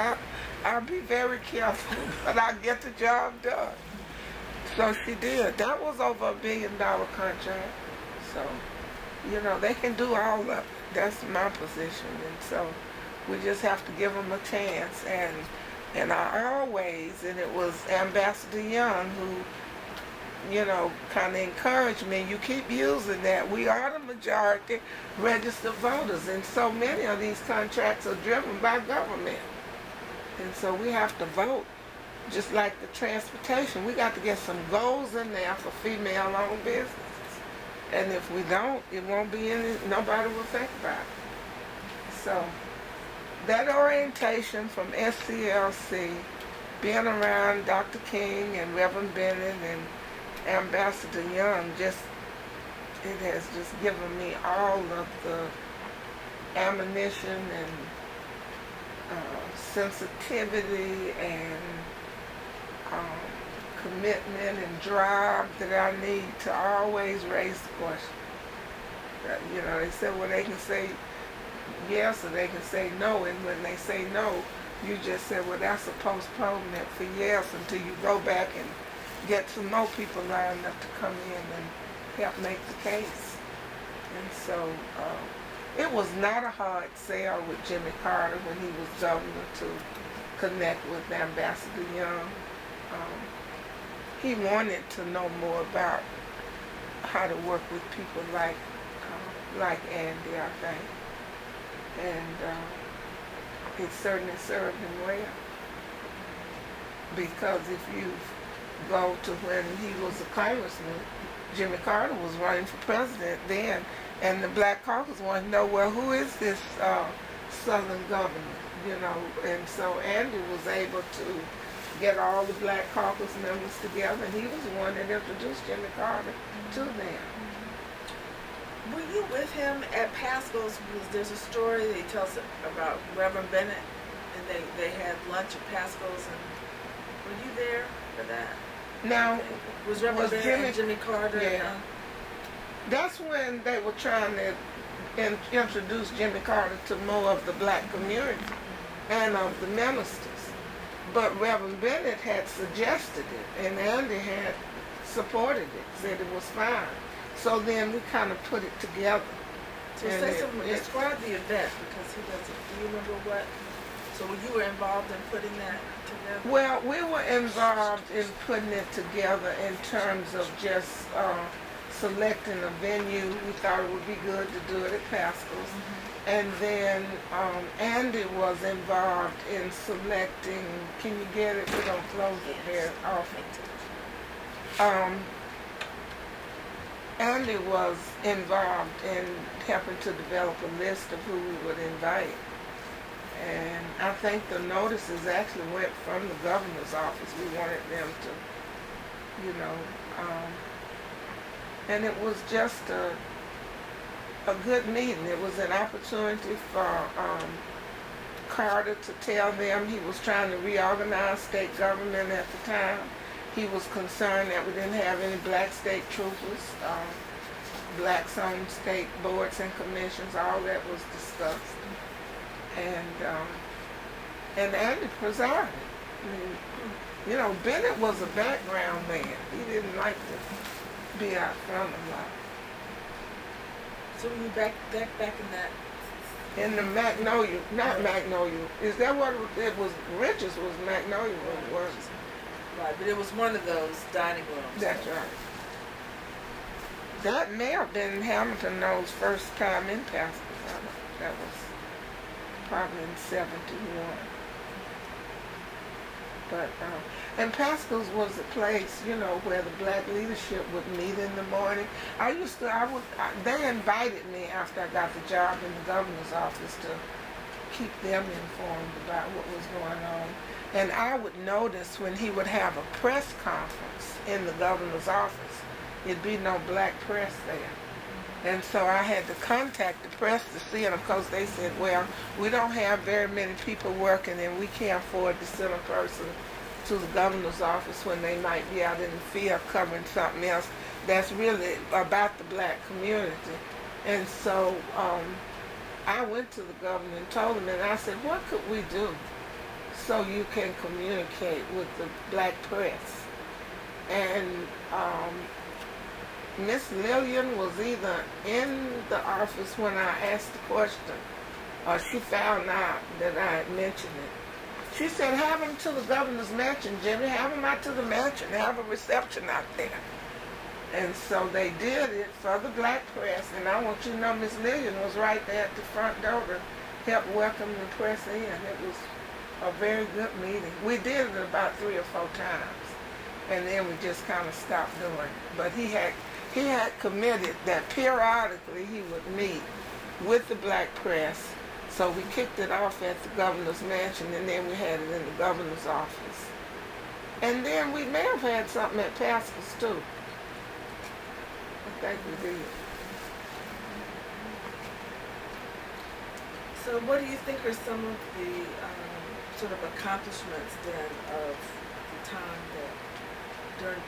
I'll be very careful, but I'll get the job done. So she did. That was over $1 billion contract. So, they can do all of it. That's my position. And so we just have to give them a chance. And I always, and it was Ambassador Young who, kind of encouraged me, you keep using that. We are the majority registered voters, and so many of these contracts are driven by government. And so we have to vote, just like the transportation. We got to get some goals in there for female-owned businesses. And if we don't, it won't be nobody will think about it. So that orientation from SCLC, being around Dr. King and Reverend Bennett and Ambassador Young, it has just given me all of the ammunition and sensitivity and commitment and drive that I need to always raise the question. They said, well, they can say yes or they can say no, and when they say no, you just said, well, that's a postponement for yes until you go back and get some more people lined up to come in and help make the case. And so it was not a hard sell with Jimmy Carter when he was governor to connect with Ambassador Young. He wanted to know more about how to work with people like Andy, I think. And it certainly served him well. Because if you go to when he was a congressman, Jimmy Carter was running for president then, and the Black Caucus wanted to know, well, who is this Southern governor, and so Andy was able to get all the Black Caucus members together, and he was the one that introduced Jimmy Carter to them. Were you with him at Pasco's? There's a story that he tells about Reverend Bennett, and they had lunch at Pasco's, and were you there for that? Now, was Reverend Bennett and Jimmy Carter? Yeah. That's when they were trying to introduce Jimmy Carter to more of the black community and of the ministers. But Reverend Bennett had suggested it, and Andy had supported it, said it was fine. So then we kind of put it together. So describe the event, because he doesn't. Do you remember what? So you were involved in putting that together? Well, we were involved in putting it together in terms of just selecting a venue. We thought it would be good to do it at Pasco's. Mm-hmm. And then Andy was involved in selecting, can you get it? We don't close it very often. Andy was involved in helping to develop a list of who we would invite. And I think the notices actually went from the governor's office. We wanted them to, and it was just a good meeting. It was an opportunity for Carter to tell them he was trying to reorganize state government at the time. He was concerned that we didn't have any black state troopers, blacks on state boards and commissions. All that was discussed. And Andy presided. Bennett was a background man. He didn't like to be out front a lot. So you back in that? In the Magnolia, not Magnolia. Is that what it was? Richards was Magnolia when it was. Right, but it was one of those dining rooms. That's right. That may have been Hamilton Knowles' first time in Pasco's. That was probably in '71. But and Pasco's was a place, where the black leadership would meet in the morning. They invited me after I got the job in the governor's office to keep them informed about what was going on. And I would notice when he would have a press conference in the governor's office, it'd be no black press there. And so I had to contact the press to see, and of course they said, well, we don't have very many people working and we can't afford to send a person to the governor's office when they might be out in the field covering something else that's really about the black community. And so I went to the governor and told him, and I said, what could we do so you can communicate with the black press? And Miss Lillian was either in the office when I asked the question, or she found out that I had mentioned it. She said, have them to the governor's mansion, Jimmy. Have them out to the mansion. Have a reception out there. And so they did it for the black press. And I want you to know Miss Lillian was right there at the front door to help welcome the press in. It was a very good meeting. We did it about 3 or 4 times. And then we just kind of stopped doing it. But he had committed that periodically he would meet with the black press. So we kicked it off at the governor's mansion, and then we had it in the governor's office. And then we may have had something at Pascal's too. I think we did. So what do you think are some of the sort of accomplishments then of the time that during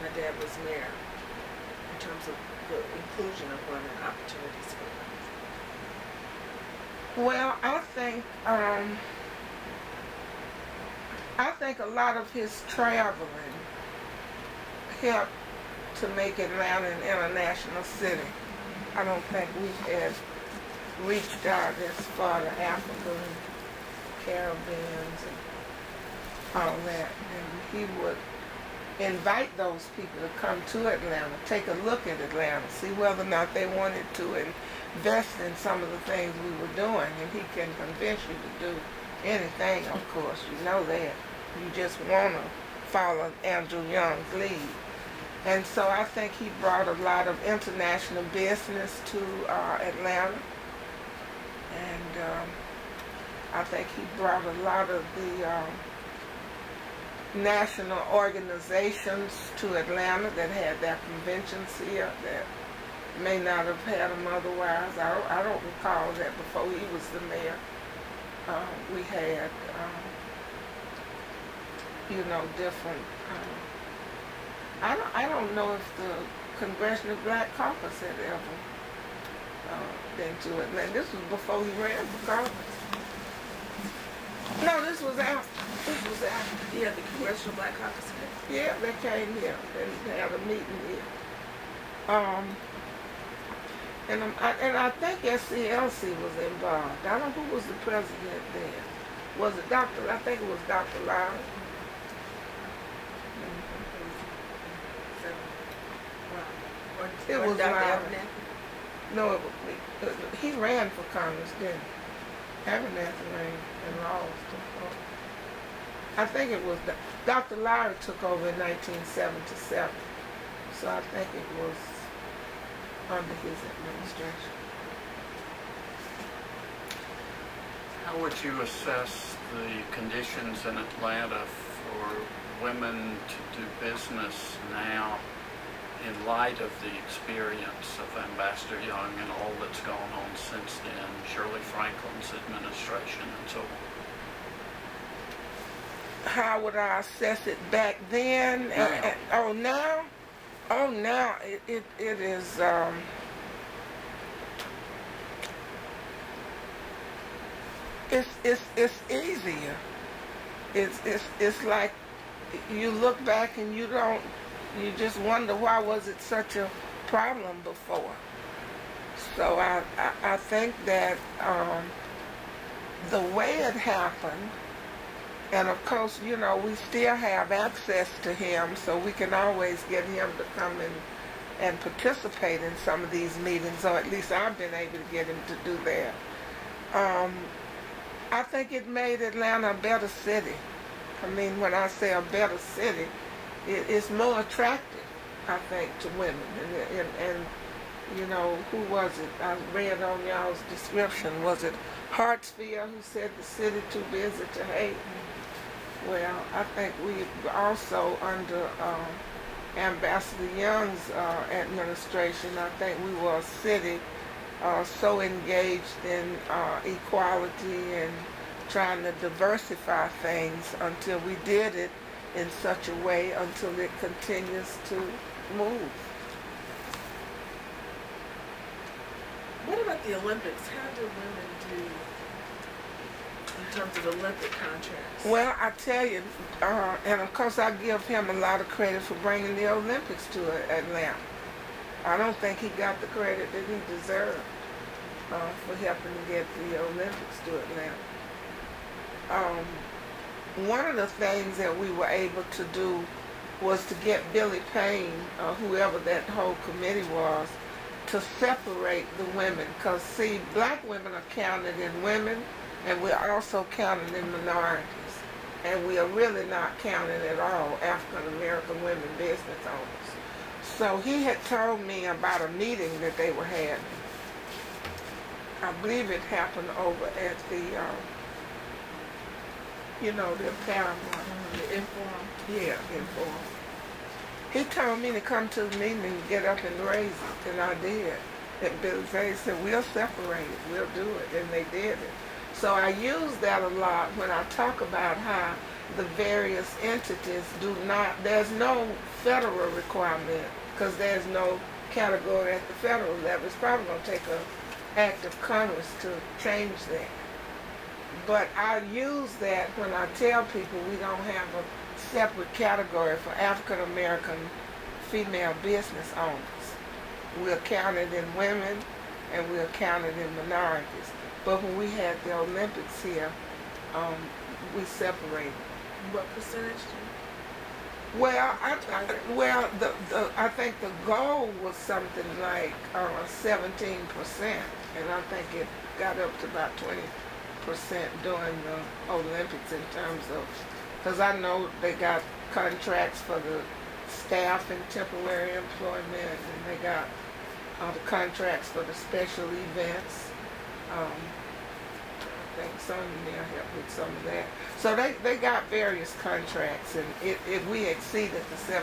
my dad was mayor in terms of the inclusion of women, opportunities for women? Well, I think a lot of his traveling helped to make Atlanta an international city. I don't think we had reached out as far to Africa and Caribbean and all that. And he would invite those people to come to Atlanta, take a look at Atlanta, see whether or not they wanted to invest in some of the things we were doing. And he can convince you to do anything, of course. You know that. You just want to follow Andrew Young's lead. And so I think he brought a lot of international business to Atlanta. And I think he brought a lot of the national organizations to Atlanta that had their conventions here that may not have had them otherwise. I don't recall that before he was the mayor. We had, different. I don't know if the Congressional Black Caucus had ever been to Atlanta. This was before he ran for Congress. No, this was after. Yeah, the Congressional Black Caucus. Yeah, they came here and had a meeting here. And I think SCLC was involved. I don't know who was the president then. Was it Dr. I think it was Dr. Lowry. It was Lowry. No, he ran for Congress, didn't he? Abernathy ran and lost. I think it was Dr. Lowry took over in 1977, so I think it was under his administration. How would you assess the conditions in Atlanta for women to do business now in light of the experience of Ambassador Young and all that's gone on since then, Shirley Franklin's administration and so on? How would I assess it back then? Now. Now it is it's easier. It's like you look back and you just wonder why was it such a problem before. So I think that the way it happened. And of course, we still have access to him, so we can always get him to come in and participate in some of these meetings, or at least I've been able to get him to do that. I think it made Atlanta a better city. I mean, when I say a better city, it's more attractive, I think, to women. And who was it? I read on y'all's description. Was it Hartsfield who said the city too busy to hate? Well, I think we also under Ambassador Young's administration, I think we were a city so engaged in equality and trying to diversify things until we did it in such a way until it continues to move. What about the Olympics? How do women do in terms of Olympic contracts? Well, I tell you, and of course I give him a lot of credit for bringing the Olympics to Atlanta. I don't think he got the credit that he deserved for helping to get the Olympics to Atlanta. One of the things that we were able to do was to get Billy Payne, whoever that whole committee was, to separate the women. Because, see, black women are counted in women, and we're also counted in minorities. And we are really not counted at all, African American women business owners. So he had told me about a meeting that they were having. I believe it happened over at the, the Paramount. The Inform. Yeah, Inform. He told me to come to the meeting and get up and raise it, and I did. And Billy Payne said, we'll separate it, we'll do it, and they did it. So I use that a lot when I talk about how the various entities do not, there's no federal requirement, because there's no category at the federal level. It's probably going to take an act of Congress to change that. But I use that when I tell people we don't have a separate category for African American female business owners. We're counted in women and we're counted in minorities. But when we had the Olympics here, we separated. What percentage? Well, I think the goal was something like 17%, and I think it got up to about 20% during the Olympics in terms of, because I know they got contracts for the staff and temporary employment, and they got the contracts for the special events. I think Sonya there helped with some of that. So they got various contracts, and we exceeded the 17%.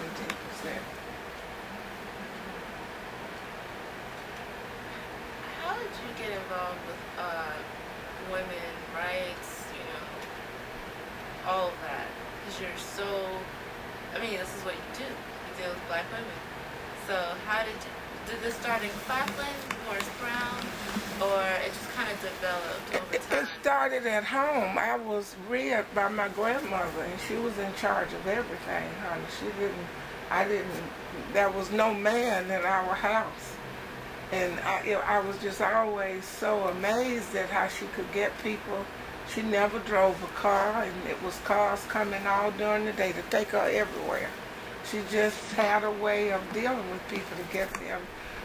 How did you get involved with women rights, all of that? Because you're so, this is what you do. You deal with black women. So how did this start in Claflin, Morris Brown, or it just kind of developed over time? It started at home. I was reared by my grandmother, and she was in charge of everything, honey. There was no man in our house. And I was just always so amazed at how she could get people. She never drove a car, and it was cars coming all during the day to take her everywhere. She just had a way of dealing with people to get them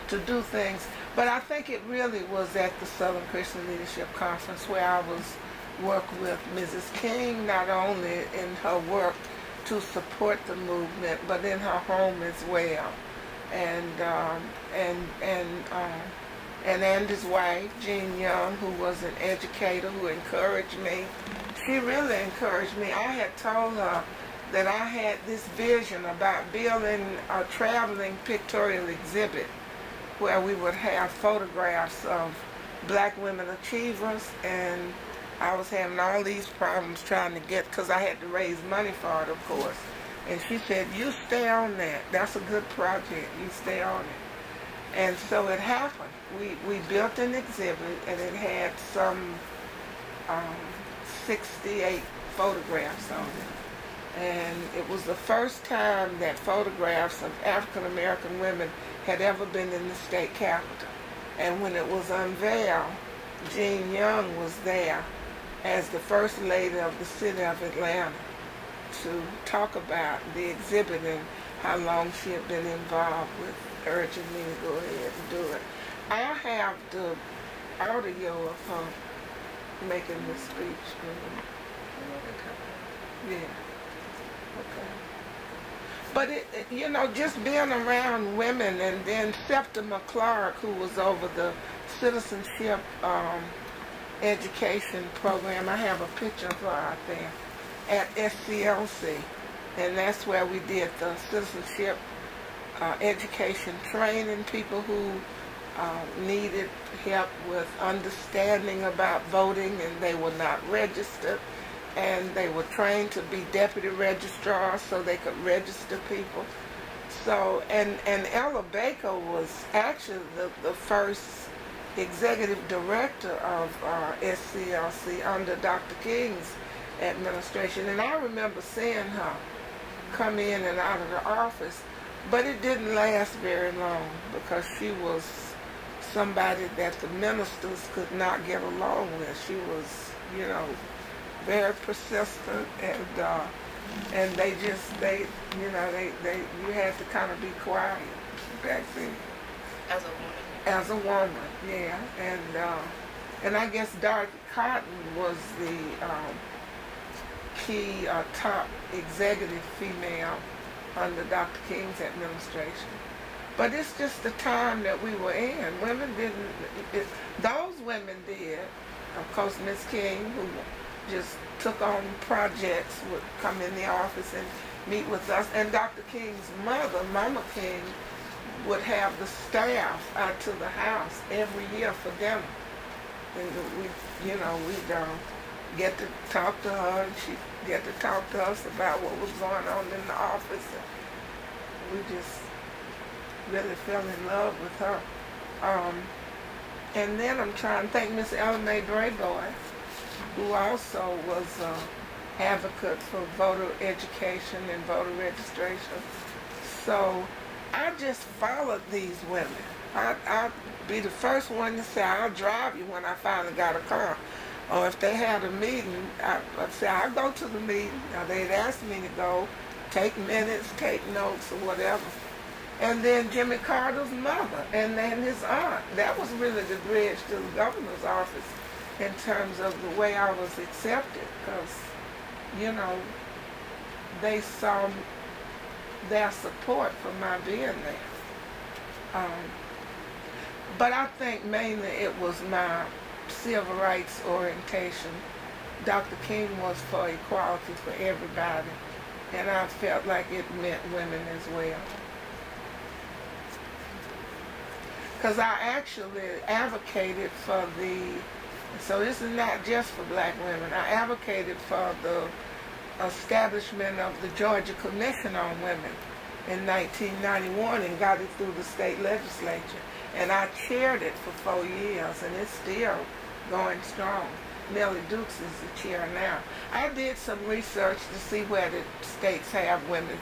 to do things. But I think it really was at the Southern Christian Leadership Conference where I was working with Mrs. King, not only in her work to support the movement, but in her home as well. And Andy's wife, Jean Young, who was an educator who encouraged me. She really encouraged me. I had told her that I had this vision about building a traveling pictorial exhibit where we would have photographs of black women achievers, and I was having all these problems trying to get, because I had to raise money for it, of course. And she said, you stay on that. That's a good project. You stay on it. And so it happened. We built an exhibit, and it had some 68 photographs on it. And it was the first time that photographs of African American women had ever been in the state capitol. And when it was unveiled, Jean Young was there as the first lady of the city of Atlanta to talk about the exhibit and how long she had been involved with urging me to go ahead and do it. I have the audio of her making the speech. Yeah. Okay. But just being around women, and then Septima Clark, who was over the citizenship education program, I have a picture of her out there at SCLC, and that's where we did the citizenship education training people who needed help with understanding about voting, and they were not registered, and they were trained to be deputy registrars so they could register people. So, and Ella Baker was actually the first executive director of SCLC under Dr. King's administration. And I remember seeing her come in and out of the office, but it didn't last very long because she was somebody that the ministers could not get along with. She was, you know, very persistent, and they you had to kind of be quiet back then. As a woman. As a woman, yeah, and I guess Dorothy Cotton was the key top executive female under Dr. King's administration. But it's just the time that we were in. Women didn't, those women did. Of course, Miss King, who just took on projects, would come in the office and meet with us. And Dr. King's mother, Mama King, would have the staff out to the house every year for dinner. And we'd get to talk to her, and she'd get to talk to us about what was going on in the office. And we just really fell in love with her. And then I'm trying to thank Miss Ella Mae Drayboy, who also was an advocate for voter education and voter registration. So I just followed these women. I'd be the first one to say, I'll drive you when I finally got a car. Or if they had a meeting, I'd say, I'll go to the meeting. Now, they'd ask me to go, take minutes, take notes, or whatever. And then Jimmy Carter's mother, and then his aunt. That was really the bridge to the governor's office in terms of the way I was accepted, because, you know, they saw their support for my being there. But I think mainly it was my civil rights orientation. Dr. King was for equality for everybody, and I felt like it meant women as well. Because I actually advocated for so this is not just for black women, I advocated for the establishment of the Georgia Commission on Women in 1991 and got it through the state legislature. And I chaired it for 4 years, and it's still going strong. Nellie Dukes is the chair now. I did some research to see where the states have women's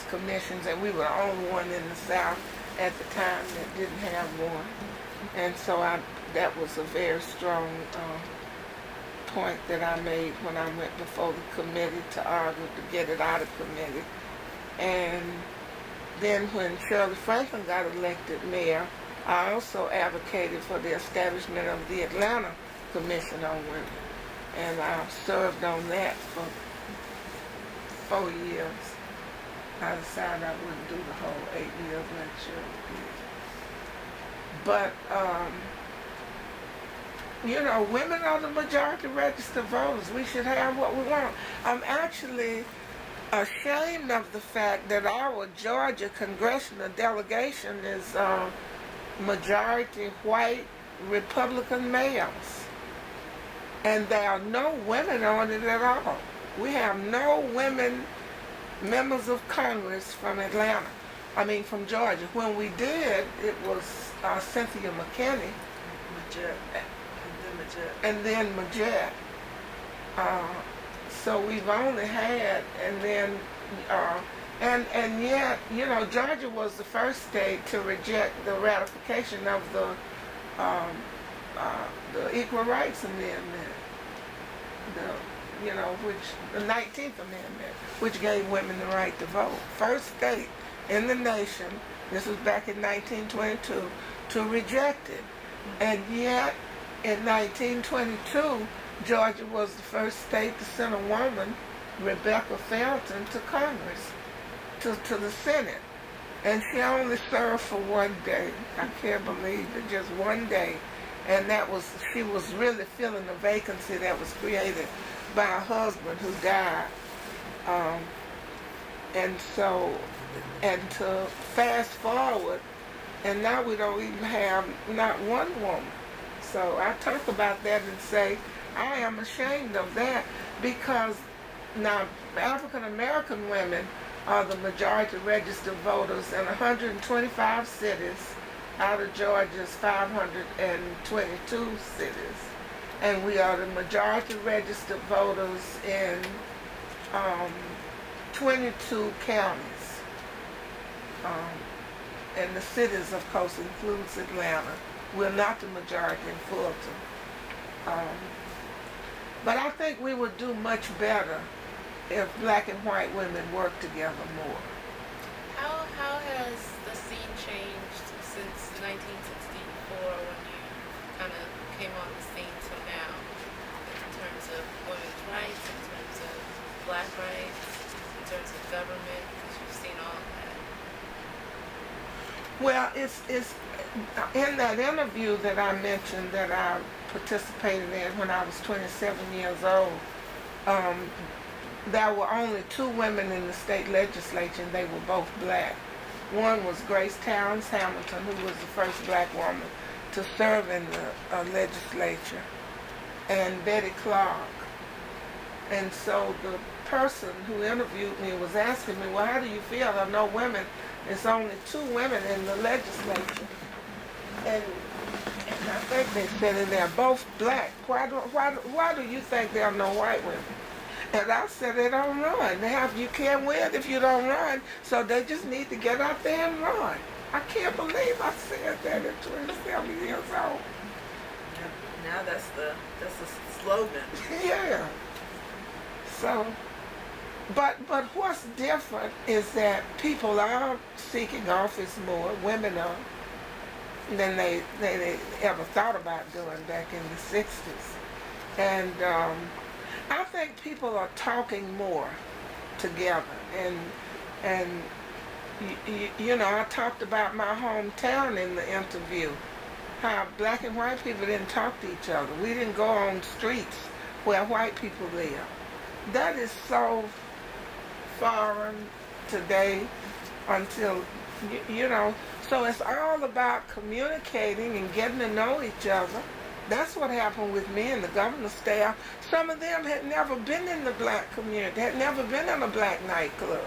commissions, and we were the only one in the South at the time that didn't have one. And so that was a very strong point that I made when I went before the committee to argue to get it out of committee. And then when Shirley Franklin got elected mayor, I also advocated for the establishment of the Atlanta Commission on Women. And I served on that for 4 years. I decided I wouldn't do the whole 8 years like Shirley did. But, you know, women are the majority registered voters. We should have what we want. I'm actually ashamed of the fact that our Georgia congressional delegation is majority white Republican males. And there are no women on it at all. We have no women members of Congress from from Georgia. When we did, it was Cynthia McKinney. And then Majette. So we've only had, and yet, you know, Georgia was the first state to reject the ratification of the Equal Rights Amendment, the 19th Amendment, which gave women the right to vote. First state in the nation, this was back in 1922, to reject it. And yet, in 1922, Georgia was the first state to send a woman, Rebecca Felton, to Congress, to the Senate. And she only served for 1 day. I can't believe it, just 1 day. And she was really filling the vacancy that was created by her husband who died And so, and to fast forward, and now we don't even have not one woman. So I talk about that and say, I am ashamed of that, because now African American women are the majority registered voters in 125 cities out of Georgia's 522 cities. And we are the majority registered voters in 22 counties. And the cities, of course, includes Atlanta. We're not the majority in Fulton. But I think we would do much better if black and white women worked together more. How has the scene changed since 1964 when you kind of came on the scene to now, in terms of women's rights, in terms of black rights, in terms of government, because you've seen all of that? Well, it's in that interview that I mentioned that I participated in when I was 27 years old. There were only 2 women in the state legislature, and they were both black. One was Grace Towns Hamilton, who was the first black woman to serve in the legislature, and Betty Clark. And so the person who interviewed me was asking me, well, how do you feel? There are no women. There's only 2 women in the legislature. And I think they said, and they're both black. Why do you think there are no white women? And I said, they don't run. You can't win if you don't run, so they just need to get out there and run. I can't believe I said that at 27 years old. Now that's the slogan. Yeah. So, but what's different is that people are seeking office more, women are, than they ever thought about doing back in the 60s. And I think people are talking more together, and you know, I talked about my hometown in the interview, how black and white people didn't talk to each other. We didn't go on streets where white people live. That is so foreign today until, you know, so it's all about communicating and getting to know each other. That's what happened with me and the governor's staff. Some of them had never been in the black community, had never been in a black nightclub.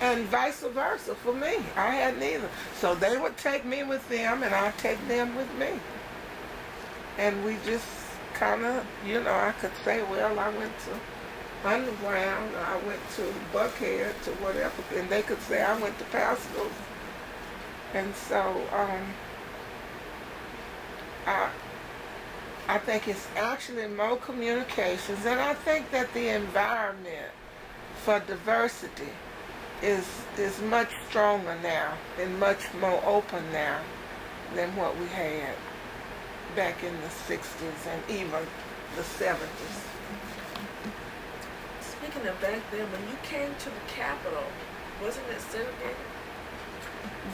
And vice versa for me. I hadn't either. So they would take me with them and I'd take them with me. And we just kind of, you know, I could say, well, I went to Underground, or I went to Buckhead, to whatever, and they could say I went to Pasco's. And so I think it's actually more communications, and I think that the environment for diversity is much stronger now and much more open now than what we had back in the 60s and even the 70s. Speaking of back then, when you came to the Capitol, wasn't it segregated?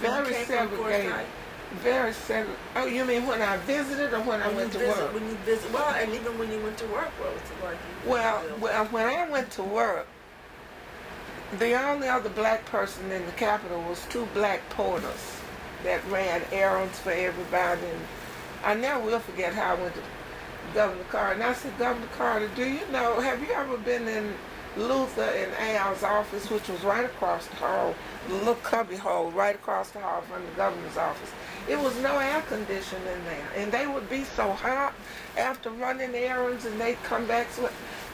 Very segregated. Very segregated. Oh, you mean when I visited or when I went to work? When you visit, well, and even when you went to work, what was it like? Well, when I went to work, the only other black person in the Capitol was 2 black porters that ran errands for everybody. And I never will forget how I went to Governor Carter. And I said, Governor Carter, do you know, have you ever been in Luther and Al's office, which was right across the hall, the little cubby hole right across the hall from the governor's office? It was no air conditioning in there. And they would be so hot after running errands, and they'd come back.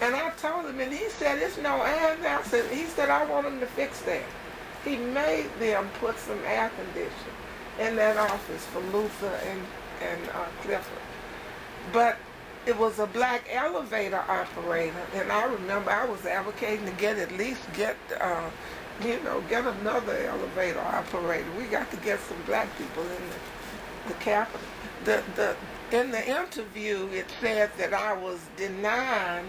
And I told him, and he said, it's no air in there. He said, I want them to fix that. He made them put some air conditioning in that office for Luther and Clifford. But it was a black elevator operator, and I remember I was advocating to get another elevator operator. We got to get some black people in the Capitol. In the interview, it said that I was denying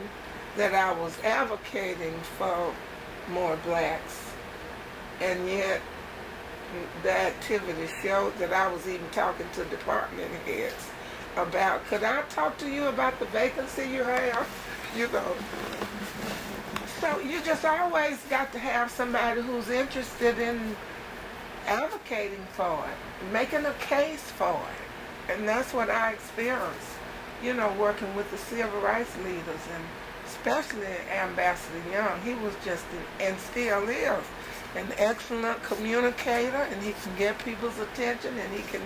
that I was advocating for more blacks, and yet the activity showed that I was even talking to department heads about, could I talk to you about the vacancy you have? You know. So you just always got to have somebody who's interested in advocating for it, making a case for it. And that's what I experienced, you know, working with the civil rights leaders, and especially Ambassador Young. He was just, and still is, an excellent communicator, and he can get people's attention, and he can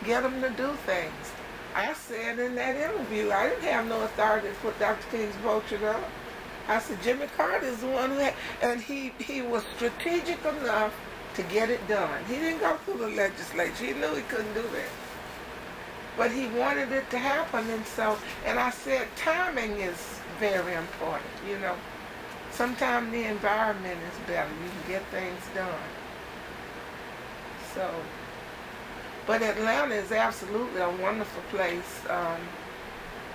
get them to do things. I said in that interview, I didn't have no authority to put Dr. King's portrait up. I said, Jimmy Carter is the one who had, and he was strategic enough to get it done. He didn't go through the legislature. He knew he couldn't do that. But he wanted it to happen, and so, and I said, timing is very important, you know. Sometimes the environment is better. You can get things done. So, but Atlanta is absolutely a wonderful place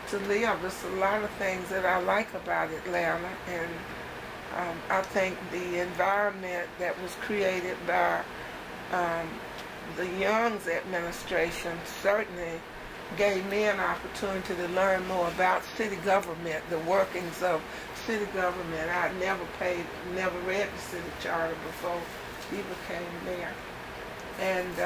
to live. There's a lot of things that I like about Atlanta, and I think the environment that was created by the Young's administration certainly gave me an opportunity to learn more about city government, the workings of city government. I never read the city charter before he became mayor. And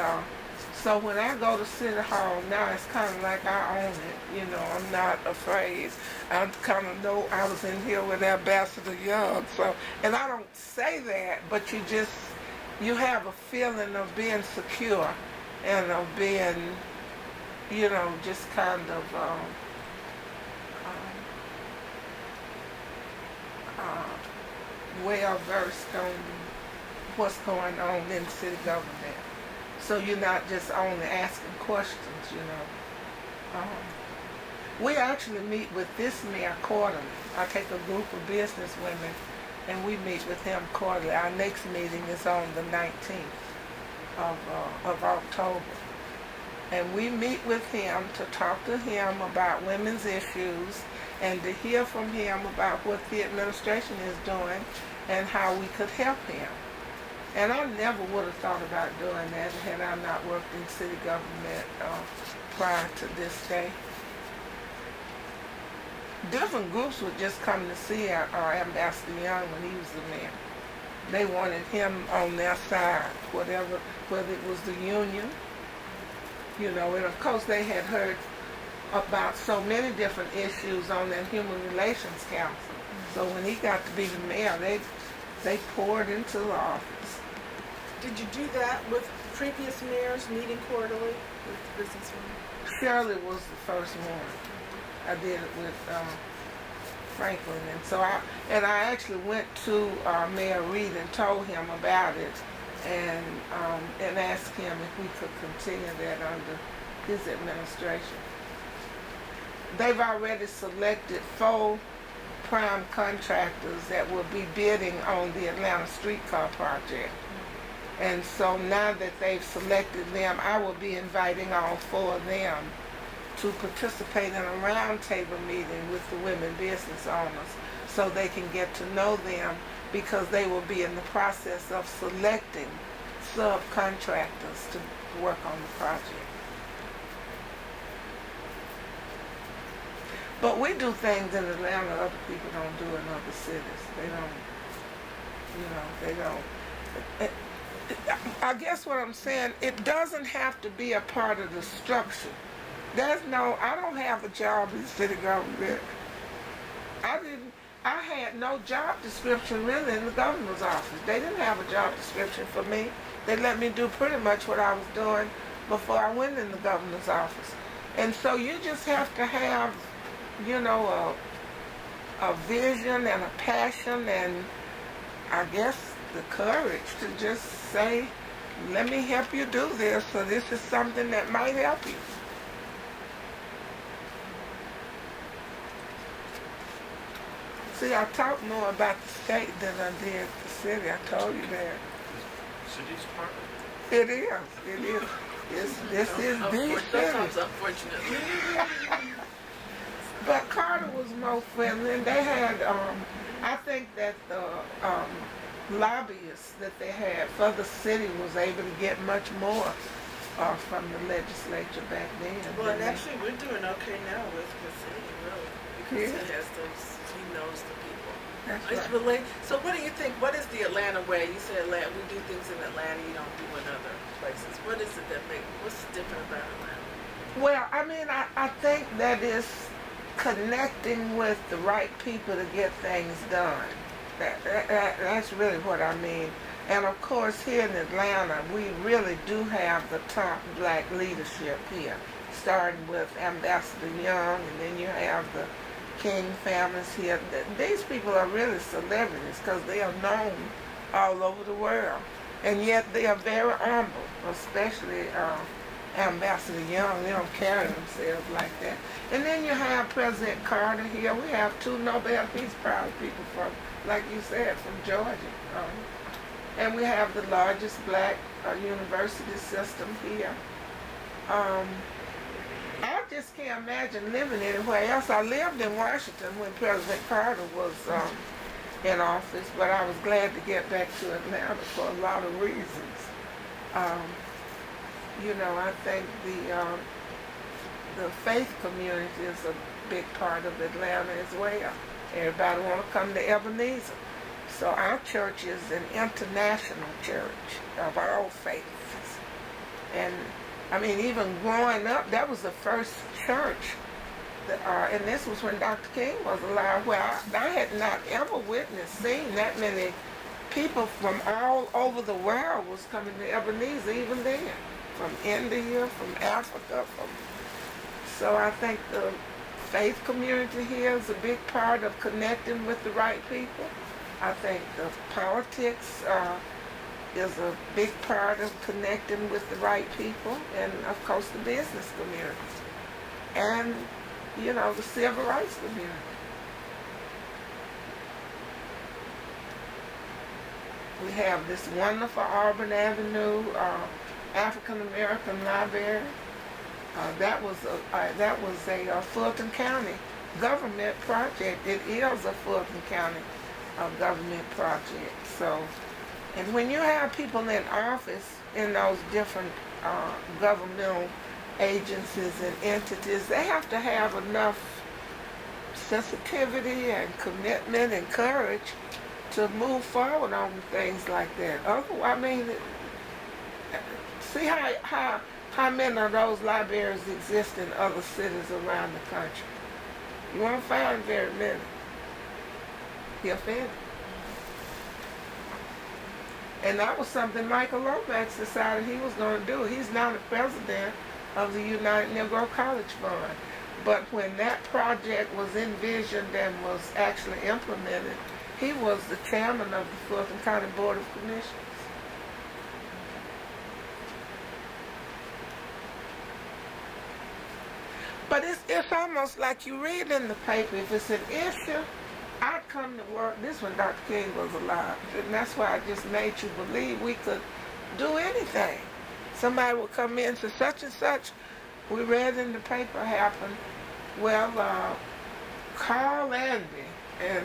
so when I go to City Hall now, it's kind of like I own it. You know, I'm not afraid. I kind of know I was in here with Ambassador Young. So, and I don't say that, but you have a feeling of being secure and of being, you know, just kind of well versed on what's going on in city government. So you're not just only asking questions, you know. We actually meet with this mayor quarterly. I take a group of business women and we meet with him quarterly. Our next meeting is on the 19th of October. And we meet with him to talk to him about women's issues and to hear from him about what the administration is doing and how we could help him. And I never would have thought about doing that had I not worked in city government prior to this day. Different groups would just come to see our Ambassador Young when he was the mayor. They wanted him on their side, whether it was the union, you know, and of course they had heard about so many different issues on that Human Relations Council. So when he got to be the mayor, they poured into the office. Did you do that with previous mayors meeting quarterly with the businesswomen? Shirley was the first one. I did it with Franklin, and so I actually went to Mayor Reed and told him about it, and asked him if we could continue that under his administration. They've already selected 4 prime contractors that will be bidding on the Atlanta streetcar project. And so now that they've selected them, I will be inviting all 4 of them to participate in a roundtable meeting with the women business owners so they can get to know them, because they will be in the process of selecting subcontractors to work on the project. But we do things in Atlanta other people don't do in other cities. They don't. I guess what I'm saying, it doesn't have to be a part of the structure. I don't have a job in city government. I had no job description really in the governor's office. They didn't have a job description for me. They let me do pretty much what I was doing before I went in the governor's office. And so you just have to have, you know, a vision and a passion and I guess the courage to just say, let me help you do this, so this is something that might help you. See, I talk more about the state than I did the city. I told you that. City's part of it. It is. This is the city. Sometimes, unfortunately. But Carter was more friendly, and they had, I think that the lobbyists that they had for the city was able to get much more from the legislature back then. Well, and actually we're doing okay now with the city, really, because he has those, he knows the people. That's It's right. relate. So what do you think? What is the Atlanta way? You said Atlanta, we do things in Atlanta you don't do in other places. What is it that what's different about Atlanta? Well, I mean, I think that is connecting with the right people to get things done. That's really what I mean. And of course, here in Atlanta, we really do have the top black leadership here, starting with Ambassador Young, and then you have the King families here. These people are really celebrities because they are known all over the world. And yet they are very humble, especially Ambassador Young. They don't carry themselves like that. And then you have President Carter here. We have 2 Nobel Peace Prize people from, like you said, from Georgia. And we have the largest black university system here. I just can't imagine living anywhere else. I lived in Washington when President Carter was in office, but I was glad to get back to Atlanta for a lot of reasons. You know, I think the faith community is a big part of Atlanta as well. Everybody want to come to Ebenezer. So our church is an international church of all faiths. And I mean, even growing up, that was the first church, and this was when Dr. King was alive, where I had not ever seen that many people from all over the world was coming to Ebenezer even then, from India, from Africa, so I think the faith community here is a big part of connecting with the right people. I think the politics is a big part of connecting with the right people, and of course the business community, and you know, the civil rights community. We have this wonderful Auburn Avenue African American Library. That was a Fulton County government project. It is a Fulton County government project. So, and when you have people in office in those different governmental agencies and entities, they have to have enough sensitivity and commitment and courage to move forward on things like that. Otherwise, I mean, see how many of those libraries exist in other cities around the country? You won't find very many, if any. And that was something Michael Lomax decided he was going to do. He's now the president of the United Negro College Fund. But when that project was envisioned and was actually implemented, he was the chairman of the Fulton County Board of Commissioners. But it's almost like you read in the paper, if it's an issue, I'd come to work. This when Dr. King was alive. And that's why I just made you believe we could do anything. Somebody would come in and say, such and such, we read in the paper happened. Well, call Andy and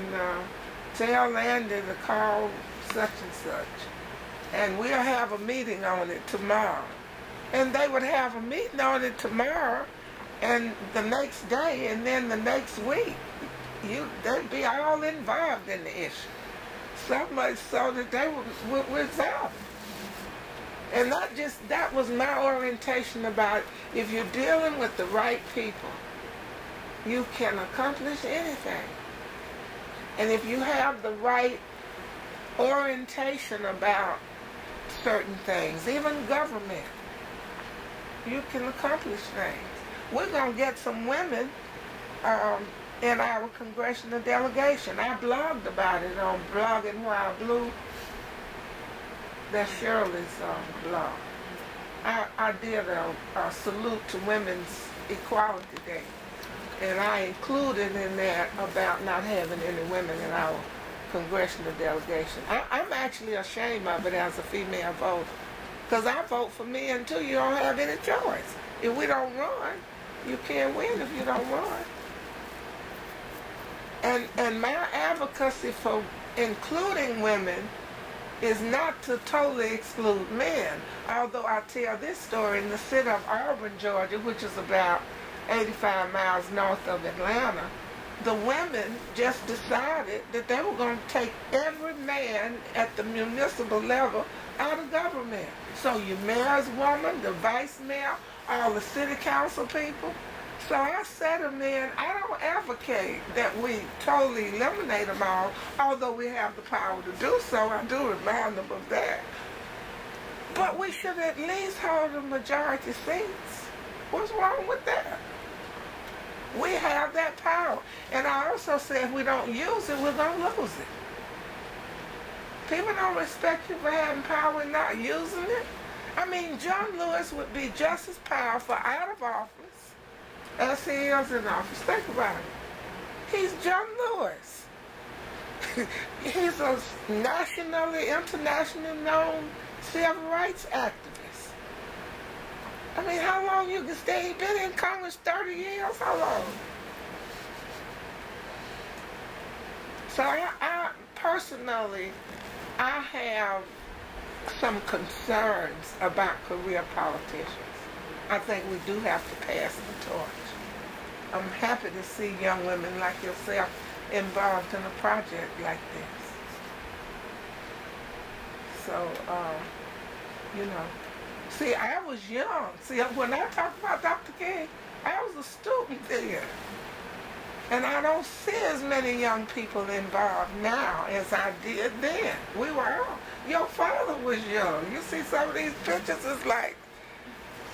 tell Andy to call such and such. And we'll have a meeting on it tomorrow. And they would have a meeting on it tomorrow, and the next day, and then the next week, they'd be all involved in the issue. So much so that they would resolve it. And that was my orientation about, if you're dealing with the right people, you can accomplish anything. And if you have the right orientation about certain things, even government, you can accomplish things. We're going to get some women in our congressional delegation. I blogged about it on Blogging While Blue. That's Shirley's blog. I did a salute to Women's Equality Day. And I included in that about not having any women in our congressional delegation. I'm actually ashamed of it as a female voter, because I vote for men too. You don't have any choice. If we don't run, you can't win if you don't run. And my advocacy for including women is not to totally exclude men. Although I tell this story in the city of Auburn, Georgia, which is about 85 miles north of Atlanta, the women just decided that they were going to take every man at the municipal level out of government. So your mayor's woman, the vice mayor, all the city council people. So I said to men, I don't advocate that we totally eliminate them all, although we have the power to do so. I do remind them of that. But we should at least hold the majority seats. What's wrong with that? We have that power. And I also said if we don't use it, we're going to lose it. People don't respect you for having power and not using it. I mean, John Lewis would be just as powerful out of office as he is in office. Think about it. He's John Lewis. He's a nationally, internationally known civil rights activist. I mean, how long you can stay? He's been in Congress 30 years? How long? So I personally, I have some concerns about career politicians. I think we do have to pass the torch. I'm happy to see young women like yourself involved in a project like this. So, you know, see, I was young. See, when I talk about Dr. King, I was a student then. And I don't see as many young people involved now as I did then. We were all, your father was young. You see some of these pictures, it's like,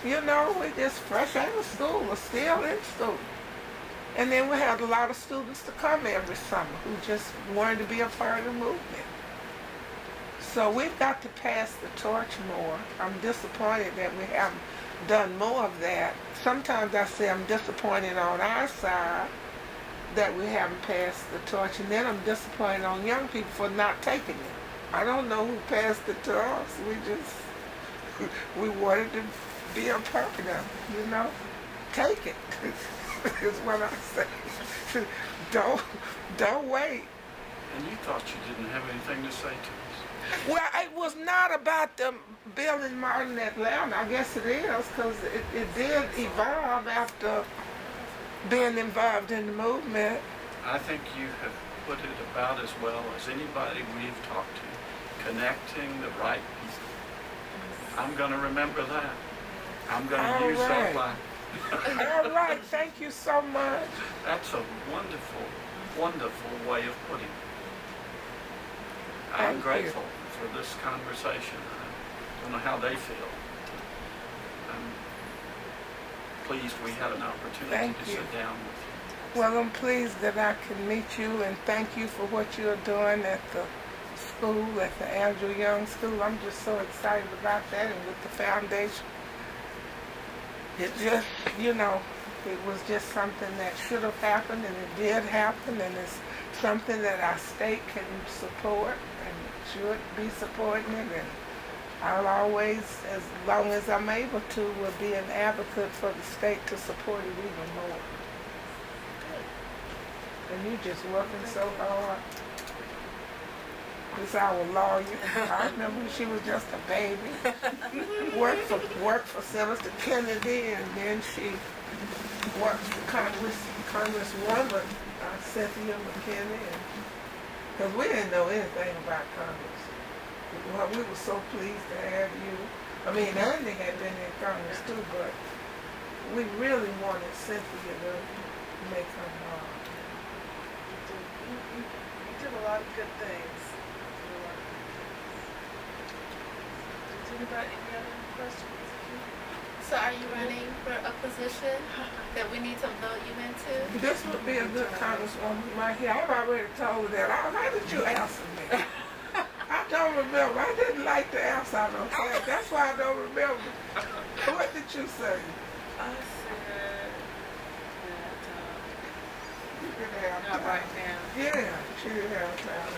you know, we just fresh out of school or still in school. And then we had a lot of students to come every summer who just wanted to be a part of the movement. So we've got to pass the torch more. I'm disappointed that we haven't done more of that. Sometimes I say I'm disappointed on our side that we haven't passed the torch, and then I'm disappointed on young people for not taking it. I don't know who passed it to us. We wanted to be a part of it, you know? Take it, is what I say. Don't wait. And you thought you didn't have anything to say to us? Well, it was not about the building Martin Atlanta. I guess it is, because it did evolve after being involved in the movement. I think you have put it about as well as anybody we've talked to, connecting the right people. I'm going to remember that. I'm going to use that line. All right, thank you so much. That's a wonderful, wonderful way of putting it. I'm Thank grateful for this conversation. I don't know how they feel. I'm pleased we had an opportunity to sit down with you. Well, I'm pleased that I can meet you, and thank you for what you're doing at the school, at the Andrew Young School. I'm just so excited about that, and with the foundation. It just, you know, it was just something that should have happened, and it did happen, and it's something that our state can support and should be supporting it. And I'll always, as long as I'm able to, will be an advocate for the state to support it even more. And you just working so hard. This our lawyer. I remember when she was just a baby. worked for Senator Kennedy, and then she worked for Congresswoman Cynthia McKinney. Because we didn't know anything about Congress. Well, we were so pleased to have you. I mean, Andy had been in Congress too, but we really wanted Cynthia to make her mark. You did a lot of good things. Anybody, any other questions? So are you running for a position that we need to vote you into? This would be a good congresswoman right here. I've already told her that. How did you answer me? I don't remember. I didn't like the answer I don't say. That's why I don't remember. What did you say? I said that You didn't have not time. right now. Yeah, she didn't have time.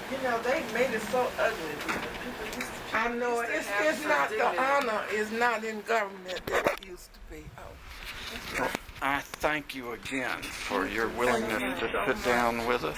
You know, they made it so ugly. People used to, I know used to it's have some not the dignity. honor is not in government that it used to be. Oh. I thank you again for your willingness to sit down with us.